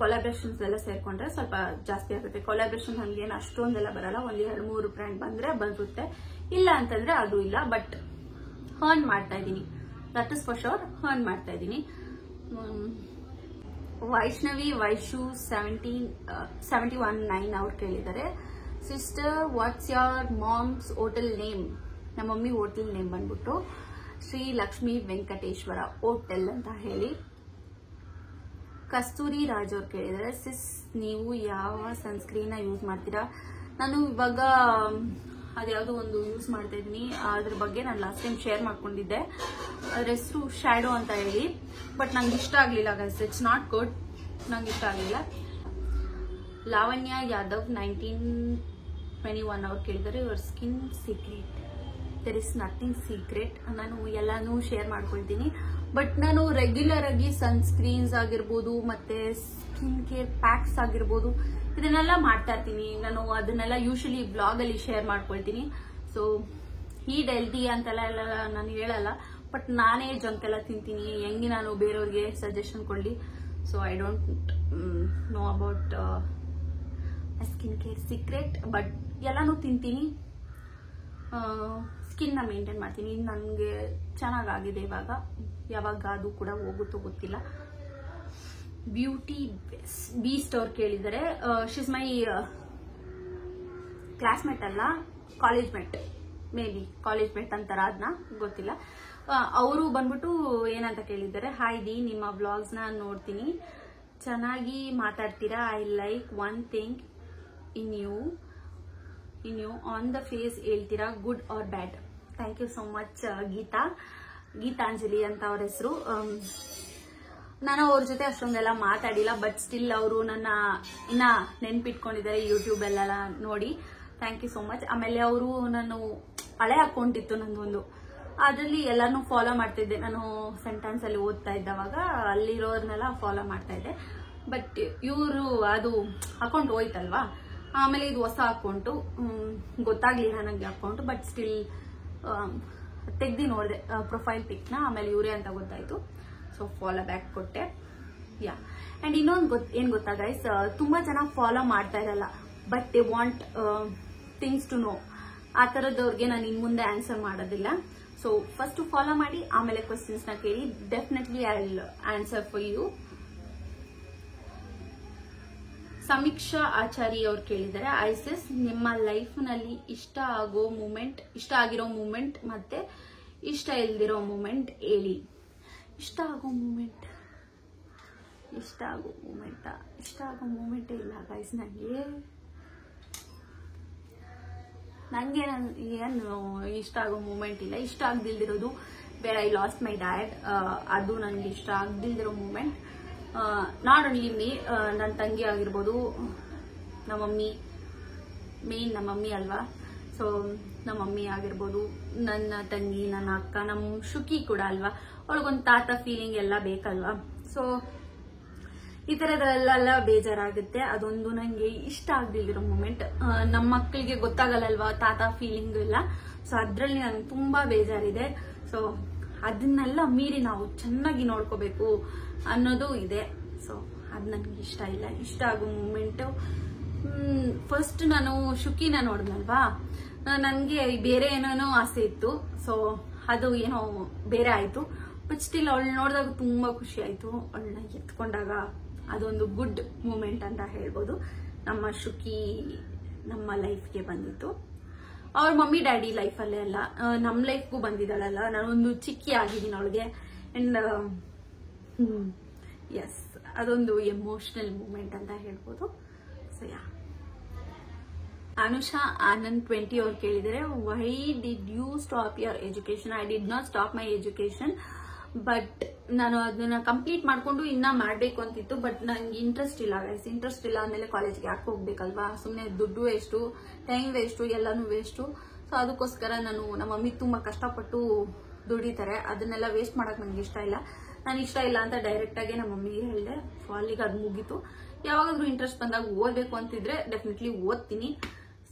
ಕೊಲಾಬ್ರೇಷನ್ಸ್ ಎಲ್ಲ ಸೇರ್ಕೊಂಡ್ರೆ ಸ್ವಲ್ಪ ಜಾಸ್ತಿ ಆಗುತ್ತೆ. ಕೊಲಾಬ್ರೇಷನ್ ನನ್ಗೇನು ಅಷ್ಟೊಂದೆಲ್ಲ ಬರಲ್ಲ, 1-2-3 ಬ್ರ್ಯಾಂಡ್ ಬಂದ್ರೆ ಬರುತ್ತೆ, ಇಲ್ಲ ಅಂತಂದ್ರೆ ಅದು ಇಲ್ಲ. ಬಟ್ ಅರ್ನ್ ಮಾಡ್ತಾ ಇದ್ದೀನಿ, that is for sure, earn ಮಾಡ್ತಾ ಇದ್ದೀನಿ. ವೈಷ್ಣವಿ ವೈಶು 71-9 ಅವ್ರು ಕೇಳಿದ್ದಾರೆ, sister what's your moms hotel name? ನಮ್ಮ ಮಮ್ಮಿ ಹೋಟೆಲ್ ನೇಮ್ ಬಂದ್ಬಿಟ್ಟು ಶ್ರೀ ಲಕ್ಷ್ಮೀ ವೆಂಕಟೇಶ್ವರ ಹೋಟೆಲ್ ಅಂತ ಹೇಳಿ. ಕಸ್ತೂರಿ ರಾಜ್ ಅವ್ರು ಕೇಳಿದರೆ, ಸಿಸ್ ನೀವು ಯಾವ ಸನ್ಸ್ಕ್ರೀನ್ ಯೂಸ್ ಮಾಡ್ತೀರಾ? ನಾನು ಇವಾಗ ಅದ್ಯಾವುದೋ ಒಂದು ಯೂಸ್ ಮಾಡ್ತಾ ಇದ್ದೀನಿ, ಅದ್ರ ಬಗ್ಗೆ ನಾನು ಲಾಸ್ಟ್ ಟೈಮ್ ಶೇರ್ ಮಾಡ್ಕೊಂಡಿದ್ದೆ. ಅದ್ರ ಹೆಸರು ಶ್ಯಾಡೋ ಅಂತ ಹೇಳಿ. ಬಟ್ ನಂಗೆ ಇಷ್ಟ ಆಗಲಿಲ್ಲ ಗೈಸ್, ಇಟ್ಸ್ ನಾಟ್ ಗುಡ್, ನಂಗೆ ಇಷ್ಟ ಆಗಲಿಲ್ಲ. ಲಾವಣ್ಯ ಯಾದವ್ 1921 ಅವ್ರು ಕೇಳಿದರೆ, your skin secret? There is nothing secret, ನಾನು ಎಲ್ಲಾನು ಶೇರ್ ಮಾಡ್ಕೊಳ್ತೀನಿ. ಬಟ್ ನಾನು ರೆಗ್ಯುಲರ್ ಆಗಿ ಸನ್ಸ್ಕ್ರೀನ್ಸ್ ಆಗಿರ್ಬೋದು, ಮತ್ತೆ ಸ್ಕಿನ್ ಕೇರ್ ಪ್ಯಾಕ್ಸ್ ಆಗಿರ್ಬೋದು, ಇದನ್ನೆಲ್ಲ ಮಾಡ್ತಾ ಇರ್ತೀನಿ. ನಾನು ಅದನ್ನೆಲ್ಲ ಯೂಶಲಿ ಬ್ಲಾಗ್ ಅಲ್ಲಿ ಶೇರ್ ಮಾಡ್ಕೊಳ್ತೀನಿ. ಸೊ ಈಟ್ ಹೆಲ್ದಿ ಅಂತೆಲ್ಲ ನಾನು ಹೇಳಲ್ಲ, ಬಟ್ ನಾನೇ ಜಂಕ್ ಎಲ್ಲ ತಿಂತೀನಿ. ಹೆಂಗೆ ನಾನು ಬೇರೆಯವ್ರಿಗೆ ಸಜೆಷನ್ ಕೊಡ್ಲಿ? So I don't know about skin care secret, but ಎಲ್ಲಾನು ತಿಂತೀನಿ. ಸ್ಕಿನ್ನ ಮೇಂಟೈನ್ ಮಾಡ್ತೀನಿ. ನನಗೆ ಚೆನ್ನಾಗಾಗಿದೆ ಇವಾಗ, ಯಾವಾಗ ಅದು ಕೂಡ ಹೋಗುತ್ತೋ ಗೊತ್ತಿಲ್ಲ. ಬ್ಯೂಟಿ ಬೀಸ್ಟ್ ಅವ್ರು ಕೇಳಿದರೆ, ಶಿಸ್ ಮೈ ಕ್ಲಾಸ್ಮೇಟ್ ಅಲ್ಲ, college mate, may be college mate ಅಂತಾರ, ಅದನ್ನ ಗೊತ್ತಿಲ್ಲ. ಅವರು ಬಂದ್ಬಿಟ್ಟು ಏನಂತ ಕೇಳಿದ್ದಾರೆ, ಹಾಯ್ ದಿ, ನಿಮ್ಮ ವ್ಲಾಗ್ಸ್ನ ನೋಡ್ತೀನಿ, ಚೆನ್ನಾಗಿ ಮಾತಾಡ್ತೀರಾ. I like one thing in you on the face ಹೇಳ್ತೀರಾ, good or bad? Thank you so much Geetanjali ಅಂತ ಅವ್ರ ಹೆಸರು. ನಾನು ಅವ್ರ ಜೊತೆ ಅಷ್ಟೊಂದೆಲ್ಲ ಮಾತಾಡಿಲ್ಲ, ಬಟ್ ಸ್ಟಿಲ್ ಅವರು ನನ್ನ ಇನ್ನ ನೆನ್ಪಿಟ್ಕೊಂಡಿದ್ದಾರೆ ಯೂಟ್ಯೂಬ್ ಎಲ್ಲ ನೋಡಿ. Thank you so much. ಆಮೇಲೆ ಅವರು ನಾನು ಹಳೆ ಅಕೌಂಟ್ ಇತ್ತು ನಂದೊಂದು, ಅದರಲ್ಲಿ ಎಲ್ಲಾನು ಫಾಲೋ ಮಾಡ್ತಿದ್ದೆ. ನಾನು ಸೆಂಟೆನ್ಸ್ ಅಲ್ಲಿ ಓದ್ತಾ ಇದ್ದವಾಗ ಅಲ್ಲಿರೋರ್ನೆಲ್ಲ ಫಾಲೋ ಮಾಡ್ತಾ ಇದ್ದೆ. ಬಟ್ ಇವರು ಅದು ಅಕೌಂಟ್ ಹೋಯ್ತಲ್ವಾ, ಆಮೇಲೆ ಇದು ಹೊಸ ಅಕೌಂಟು, ಗೊತ್ತಾಗ್ಲಿಲ್ಲ ನನಗೆ ಅಕೌಂಟ್. ಬಟ್ ಸ್ಟಿಲ್ ತೆಗ್ದು ನೋಡಿದೆ ಪ್ರೊಫೈಲ್ ಪಿಕ್ನ, ಆಮೇಲೆ ಇವರೇ ಅಂತ ಗೊತ್ತಾಯ್ತು. ಸೊ ಫಾಲೋ ಬ್ಯಾಕ್ ಕೊಟ್ಟೆ. ಯಾ, ಅಂಡ್ ಇನ್ನೊಂದು ಏನ್ ಗೊತ್ತಾ ಗೈಸ್, ತುಂಬಾ ಜನ ಫಾಲೋ ಮಾಡ್ತಾ ಇರಲ್ಲ, but they want things to know. ಆ ತರದವ್ರಿಗೆ ನಾನು ಇನ್ ಮುಂದೆ ಆನ್ಸರ್ ಮಾಡೋದಿಲ್ಲ. ಸೊ ಫಸ್ಟ್ ಫಾಲೋ ಮಾಡಿ, ಆಮೇಲೆ ಕ್ವಶನ್ಸ್ ನ ಕೇಳಿ, definitely I will answer for you. Sameeksha Achari ಅವ್ರು ಕೇಳಿದ್ದಾರೆ, ಐಸಿಸ್ ನಿಮ್ಮ ಲೈಫ್ ನಲ್ಲಿ ಇಷ್ಟ ಆಗಿರೋ ಮೂಮೆಂಟ್ ಮತ್ತೆ ಇಷ್ಟ ಇಲ್ದಿರೋ ಮೂಮೆಂಟ್ ಹೇಳಿ. ಇಷ್ಟ ಆಗೋ ಮೂಮೆಂಟೇ ಇಲ್ಲ ಗೈಸ್ ನಂಗೆ ಏನು ಇಷ್ಟ ಆಗೋ ಮೂಮೆಂಟ್ ಇಲ್ಲ. ಇಷ್ಟ ಆಗದಿಲ್ದಿರೋದು where I lost my dad, ಅದು ನನಗೆ ಇಷ್ಟ ಆಗದಿಲ್ದಿರೋ ಮೂಮೆಂಟ್. ನಾಟ್ ಓನ್ಲಿ ಮೀ, ನನ್ನ ತಂಗಿ ಆಗಿರ್ಬೋದು, ನಮ್ಮ ಮಮ್ಮಿ, ಮೇನ್ ನಮ್ಮ ಮಮ್ಮಿ ಅಲ್ವಾ. ಸೊ ನಮ್ಮ ಮಮ್ಮಿ ಆಗಿರ್ಬೋದು, ನನ್ನ ತಂಗಿ, ನನ್ನ ಅಕ್ಕ, ನಮ್ಮ ಶುಕಿ ಕೂಡ ಅಲ್ವಾ, ಅವಳಿಗೊಂದು ತಾತ ಫೀಲಿಂಗ್ ಎಲ್ಲ ಬೇಕಲ್ವಾ. ಸೊ ಈ ತರದಲ್ಲೆಲ್ಲ ಬೇಜಾರಾಗುತ್ತೆ. ಅದೊಂದು ನಂಗೆ ಇಷ್ಟ ಆಗದಿರೋ ಮೂಮೆಂಟ್. ನಮ್ಮ ಮಕ್ಕಳಿಗೆ ಗೊತ್ತಾಗಲ್ಲಲ್ವಾ ತಾತ ಫೀಲಿಂಗ್ ಎಲ್ಲ. ಸೊ ಅದ್ರಲ್ಲಿ ನಂಗೆ ತುಂಬಾ ಬೇಜಾರಿದೆ. ಸೊ ಅದನ್ನೆಲ್ಲ ಮೀರಿ ನಾವು ಚೆನ್ನಾಗಿ ನೋಡ್ಕೋಬೇಕು ಅನ್ನೋದು ಇದೆ. ಸೊ ಅದು ನನಗೆ ಇಷ್ಟ ಇಲ್ಲ. ಇಷ್ಟ ಆಗೋ ಮೂಮೆಂಟ್ ಫಸ್ಟ್ ನಾನು ಶುಕಿನ ನೋಡಿದ್ನಲ್ವಾ, ನನಗೆ ಬೇರೆ ಏನೇನೋ ಆಸೆ ಇತ್ತು. ಸೊ ಅದು ಏನೋ ಬೇರೆ ಆಯ್ತು. ಬಟ್ ಸ್ಟಿಲ್ ಅವಳು ನೋಡಿದಾಗ ತುಂಬಾ ಖುಷಿ ಆಯ್ತು. ಅವಳನ್ನ ಎತ್ಕೊಂಡಾಗ ಅದೊಂದು ಗುಡ್ ಮೂಮೆಂಟ್ ಅಂತ ಹೇಳ್ಬೋದು. ನಮ್ಮ ಶುಕಿ ನಮ್ಮ ಲೈಫ್ಗೆ ಬಂದಿತ್ತು. ಅವ್ರ ಮಮ್ಮಿ ಡ್ಯಾಡಿ ಲೈಫಲ್ಲೇ ಅಲ್ಲ, ನಮ್ಮ ಲೈಫ್ಗೂ ಬಂದಿದ್ದಾಳಲ್ಲ. ನಾನೊಂದು ಚಿಕ್ಕಿ ಆಗಿದ್ದೀನಿ ಅವಳಿಗೆ. ಅಂಡ್ ಎಸ್, ಅದೊಂದು ಎಮೋಷನಲ್ ಮೂಮೆಂಟ್ ಅಂತ ಹೇಳ್ಬೋದು. ಸೊ ಯಾ, ಅನುಷಾ ಆನಂದ್ 20 ಅವ್ರು ಕೇಳಿದರೆ, why did you stop your education? I did not stop my education, but ನಾನು ಅದನ್ನ ಕಂಪ್ಲೀಟ್ ಮಾಡ್ಕೊಂಡು ಇನ್ನ ಮಾಡ್ಬೇಕು ಅಂತಿತ್ತು. ಬಟ್ ನಂಗೆ ಇಂಟ್ರೆಸ್ಟ್ ಇಲ್ಲ ಗೈಸ್. ಇಂಟ್ರೆಸ್ಟ್ ಇಲ್ಲ ಅಂದಮೇಲೆ ಕಾಲೇಜ್ಗೆ ಯಾಕೆ ಹೋಗ್ಬೇಕಲ್ವಾ? ಸುಮ್ಮನೆ ದುಡ್ಡು ವೇಸ್ಟು, ಟೈಮ್ ವೇಸ್ಟು, ಎಲ್ಲಾನು ವೇಸ್ಟು. ಸೊ ಅದಕ್ಕೋಸ್ಕರ ನಮ್ಮ ಮಮ್ಮಿ ತುಂಬಾ ಕಷ್ಟಪಟ್ಟು ದುಡಿತಾರೆ. ಅದನ್ನೆಲ್ಲ ವೇಸ್ಟ್ ಮಾಡಕ್ ನಂಗೆ ಇಷ್ಟ ಇಲ್ಲ. ನಾನು ಇಷ್ಟ ಇಲ್ಲ ಅಂತ ಡೈರೆಕ್ಟ್ ಆಗಿ ನಮ್ಮ ಮಮ್ಮಿಗೆ ಹೇಳಿದೆ. ಸೊ ಅಲ್ಲಿಗೆ ಅದು ಮುಗೀತು. ಯಾವಾಗಾದ್ರೂ ಇಂಟ್ರೆಸ್ಟ್ ಬಂದಾಗ ಓದ್ಬೇಕು ಅಂತಿದ್ರೆ ಡೆಫಿನೆಟ್ಲಿ ಓದ್ತೀನಿ.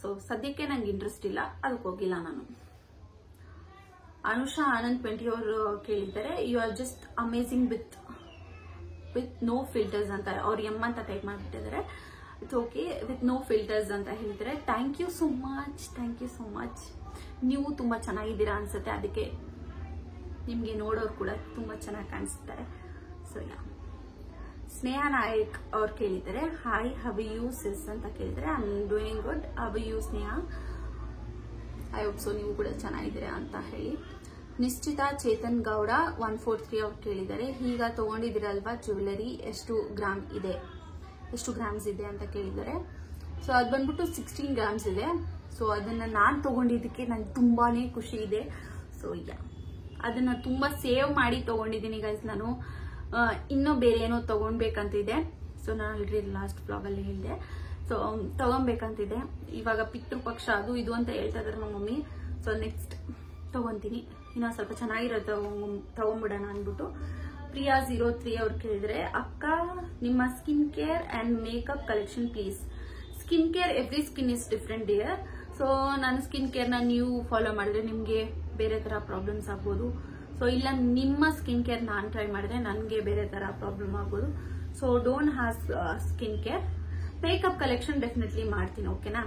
ಸೊ ಸದ್ಯಕ್ಕೆ ನಂಗೆ ಇಂಟ್ರೆಸ್ಟ್ ಇಲ್ಲ, ಅದಕ್ಕೆ ಹೋಗಿಲ್ಲ ನಾನು. ಅನುಷಾ ಆನಂದ್ 20 ಅವರು ಕೇಳಿದ್ದಾರೆ, you are just amazing with no filters ಅಂತ. ಅವ್ರು ಎಮ್ ಅಂತ ಟೈಪ್ ಮಾಡಿಬಿಟ್ಟಿದ್ದಾರೆ. It's okay, with no filters ಅಂತ ಹೇಳ್ತಾರೆ. Thank you so much, thank you so much. ನೀವು ತುಂಬಾ ಚೆನ್ನಾಗಿದ್ದೀರಾ ಅನ್ಸುತ್ತೆ. ಅದಕ್ಕೆ ನಿಮ್ಗೆ ನೋಡೋರು ಕೂಡ ತುಂಬಾ ಚೆನ್ನಾಗಿ ಕಾಣಿಸ್ತಾರೆ. ಸೊ ಯಾ, ಸ್ನೇಹ ನಾಯಕ್ ಅವ್ರು ಕೇಳಿದ್ದಾರೆ, ಹಾಯ್ ಹವ್ ಯು ಸಿಸ್ ಅಂತ ಕೇಳಿದರೆ. I am doing good. How you Sneha? I hope so ನೀವು ಕೂಡ ಚೆನ್ನಾಗಿದ್ದೀರಾ ಅಂತ ಹೇಳಿ. ನಿಶ್ಚಿತ ಚೇತನ್ ಗೌಡ 143 ಅವ್ರು ಕೇಳಿದ್ದಾರೆ, ಈಗ ತಗೊಂಡಿದ್ದೀರಲ್ವಾ ಜ್ಯುವೆಲರಿ, ಎಷ್ಟು ಗ್ರಾಮ್ಸ್ ಇದೆ ಅಂತ ಕೇಳಿದ್ದಾರೆ. ಸೊ ಅದು ಬಂದ್ಬಿಟ್ಟು 16 ಗ್ರಾಮ್ಸ್ ಇದೆ. ಸೊ ಅದನ್ನ ನಾನು ತಗೊಂಡಿದ್ದಕ್ಕೆ ನಂಗೆ ತುಂಬಾನೇ ಖುಷಿ ಇದೆ. ಸೊ ಯಾ, ಅದನ್ನ ತುಂಬಾ ಸೇವ್ ಮಾಡಿ ತಗೊಂಡಿದ್ದೀನಿ ಗೈಸ್. ನಾನು ಇನ್ನೂ ಬೇರೆ ಏನೋ ತಗೊಳ್ಬೇಕಂತಿದೆ. ಸೊ ನಾನು ಆಲ್ರೆಡಿ ಲಾಸ್ಟ್ ಬ್ಲಾಗ್ ಅಲ್ಲಿ ಹೇಳಿದೆ. ಸೊ ತಗೊಬೇಕಂತಿದೆ. ಇವಾಗ ಪಿತೃಪಕ್ಷ ಅದು ಇದು ಅಂತ ಹೇಳ್ತಾ ಇದಾರೆ ನಮ್ಮ ಮಮ್ಮಿ. So next ತಗೊಂತೀನಿ. ಇನ್ನೂ ಸ್ವಲ್ಪ ಚೆನ್ನಾಗಿರುತ್ತೆ ತಗೊಂಡ್ಬಿಡೋಣ ಅಂದ್ಬಿಟ್ಟು. ಪ್ರಿಯಾ 03 ಅವ್ರು ಕೇಳಿದ್ರೆ, ಅಕ್ಕ ನಿಮ್ಮ skin care and makeup collection please. Skin care, every skin is different dear. So ನನ್ನ ಸ್ಕಿನ್ ಕೇರ್ನ ನೀವು ಫಾಲೋ ಮಾಡಿದ್ರೆ ನಿಮಗೆ ಬೇರೆ ತರ ಪ್ರಾಬ್ಲಮ್ಸ್ ಆಗ್ಬೋದು. ಸೊ ಇಲ್ಲ ನಿಮ್ಮ ಸ್ಕಿನ್ ಕೇರ್ ನಾನು ಟ್ರೈ ಮಾಡಿದ್ರೆ ನನಗೆ ಬೇರೆ ತರ ಪ್ರಾಬ್ಲಮ್ ಆಗ್ಬೋದು. So don't have skin care. Makeup collection definitely ಮಾಡ್ತೀನಿ, ಓಕೆನಾ?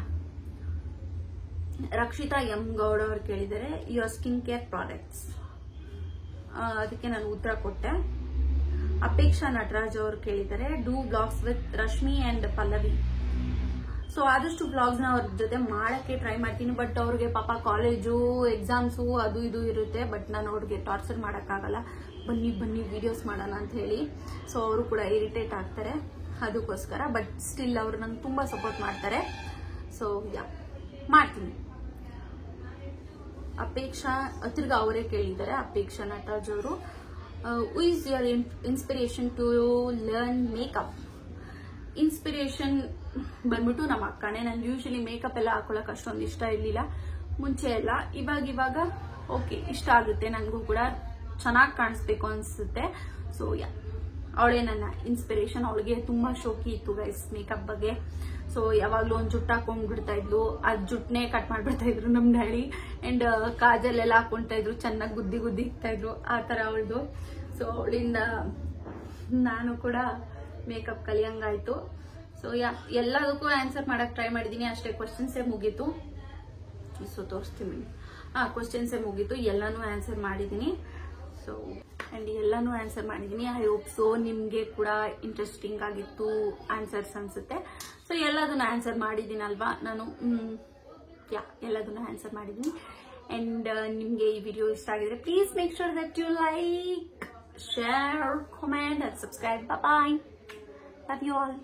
ರಕ್ಷಿತಾ ಎಂ ಗೌಡ ಅವ್ರು ಕೇಳಿದರೆ, ಯುವರ್ ಸ್ಕಿನ್ ಕೇರ್ ಪ್ರಾಡಕ್ಟ್ಸ್. ಅದಕ್ಕೆ ನಾನು ಉತ್ತರ ಕೊಟ್ಟೆ. ಅಪೇಕ್ಷಾ ನಟರಾಜ್ ಅವ್ರು ಕೇಳಿದರೆ, do blogs with Rashmi and Pallavi. So ಆದಷ್ಟು ಬ್ಲಾಗ್ಸ್ ನ ಅವ್ರ ಜೊತೆ ಮಾಡಕ್ಕೆ ಟ್ರೈ ಮಾಡ್ತೀನಿ. ಬಟ್ ಅವ್ರಿಗೆ ಪಾಪ ಕಾಲೇಜು, ಎಕ್ಸಾಮ್ಸು ಅದು ಇದು ಇರುತ್ತೆ. ಬಟ್ ನಾನು ಅವ್ರಿಗೆ ಟಾರ್ಚರ್ ಮಾಡಕ್ಕಾಗಲ್ಲ. ಬನ್ನಿ ವಿಡಿಯೋಸ್ ಮಾಡೋಣ ಅಂತ ಹೇಳಿ. ಸೊ ಅವರು ಕೂಡ ಇರಿಟೇಟ್ ಆಗ್ತಾರೆ ಅದಕ್ಕೋಸ್ಕರ. ಬಟ್ ಸ್ಟಿಲ್ ಅವರು ನಂಗೆ ತುಂಬಾ ಸಪೋರ್ಟ್ ಮಾಡ್ತಾರೆ. ಸೊ ಯಾ, ಮಾಡ್ತೀನಿ. ಅಪೇಕ್ಷಾ ತಿರ್ಗಾ ಅವರೇ ಕೇಳಿದ್ದಾರೆ, ಅಪೇಕ್ಷಾ ನಟರಾಜ್ ಅವರು, who is your inspiration to learn makeup? Inspiration ಬಂದ್ಬಿಟ್ಟು ನಮ್ಮ ಅಕ್ಕನೇ. ನನ್ಗೆ ಯೂಶಲಿ ಮೇಕಪ್ ಎಲ್ಲ ಹಾಕೊಳಕ್ ಅಷ್ಟೊಂದು ಇಷ್ಟ ಇರ್ಲಿಲ್ಲ ಮುಂಚೆ ಎಲ್ಲ. ಇವಾಗ ಓಕೆ ಇಷ್ಟ ಆಗುತ್ತೆ. ನನಗೂ ಕೂಡ ಚೆನ್ನಾಗಿ ಕಾಣಿಸ್ಬೇಕು ಅನ್ಸುತ್ತೆ. ಸೊ ಯಾ, ಅವಳೇ ನನ್ನ ಇನ್ಸ್ಪಿರೇಷನ್. ಅವಳಿಗೆ ತುಂಬಾ ಶೋಕಿ ಇತ್ತು ಗೈಸ್ ಮೇಕಪ್ ಬಗ್ಗೆ. ಸೊ ಯಾವಾಗ್ಲೂ ಒಂದು ಜುಟ್ಟು ಹಾಕೊಂಡ್ ಬಿಡ್ತಾ ಇದ್ಲು. ಅದ್ ಜುಟ್ಟನೆ ಕಟ್ ಮಾಡ್ಬಿಡ್ತಾ ಇದ್ರು ನಮ್ ಡ್ಯಾಡಿ. ಅಂಡ್ ಕಾಜಲ್ ಎಲ್ಲ ಹಾಕೊಂತಾ ಇದ್ರು, ಚೆನ್ನಾಗಿ ಗುದ್ದಿ ಇಕ್ತಾ ಇದ್ರು, ಆ ತರ ಅವಳದು. ಸೊ ಅವಳಿಂದ ನಾನು ಕೂಡ ಮೇಕಪ್ ಕಲಿಯಂಗಾಯ್ತು. ಸೊ ಯಾ, ಎಲ್ಲದಕ್ಕೂ ಆನ್ಸರ್ ಮಾಡಕ್ ಟ್ರೈ ಮಾಡಿದೀನಿ. ಅಷ್ಟೇ, ಕ್ವಶನ್ಸೇ ಮುಗೀತು. ಸೊ ತೋರಿಸ್ತೀನಿ. ಕ್ವಶನ್ಸೇ ಮುಗೀತು, ಎಲ್ಲಾನು ಆನ್ಸರ್ ಮಾಡಿದೀನಿ. ಸೊ ಅಂಡ್ ಎಲ್ಲಾನು ಆನ್ಸರ್ ಮಾಡಿದೀನಿ. ಐ ಹೋಪ್ ಸೊ ನಿಮ್ಗೆ ಕೂಡ ಇಂಟ್ರೆಸ್ಟಿಂಗ್ ಆಗಿತ್ತು ಆನ್ಸರ್ಸ್ ಅನ್ಸುತ್ತೆ. ಸೊ ಎಲ್ಲದನ್ನ ಆನ್ಸರ್ ಮಾಡಿದೀನಲ್ವಾ ನಾನು. ಯಾ, ಎಲ್ಲದನ್ನ ಆನ್ಸರ್ ಮಾಡಿದೀನಿ. ಅಂಡ್ ನಿಮ್ಗೆ ಈ ವಿಡಿಯೋ ಇಷ್ಟ ಆಗಿದ್ರೆ please make sure that you like, share, comment and subscribe. Bye bye. Love you all.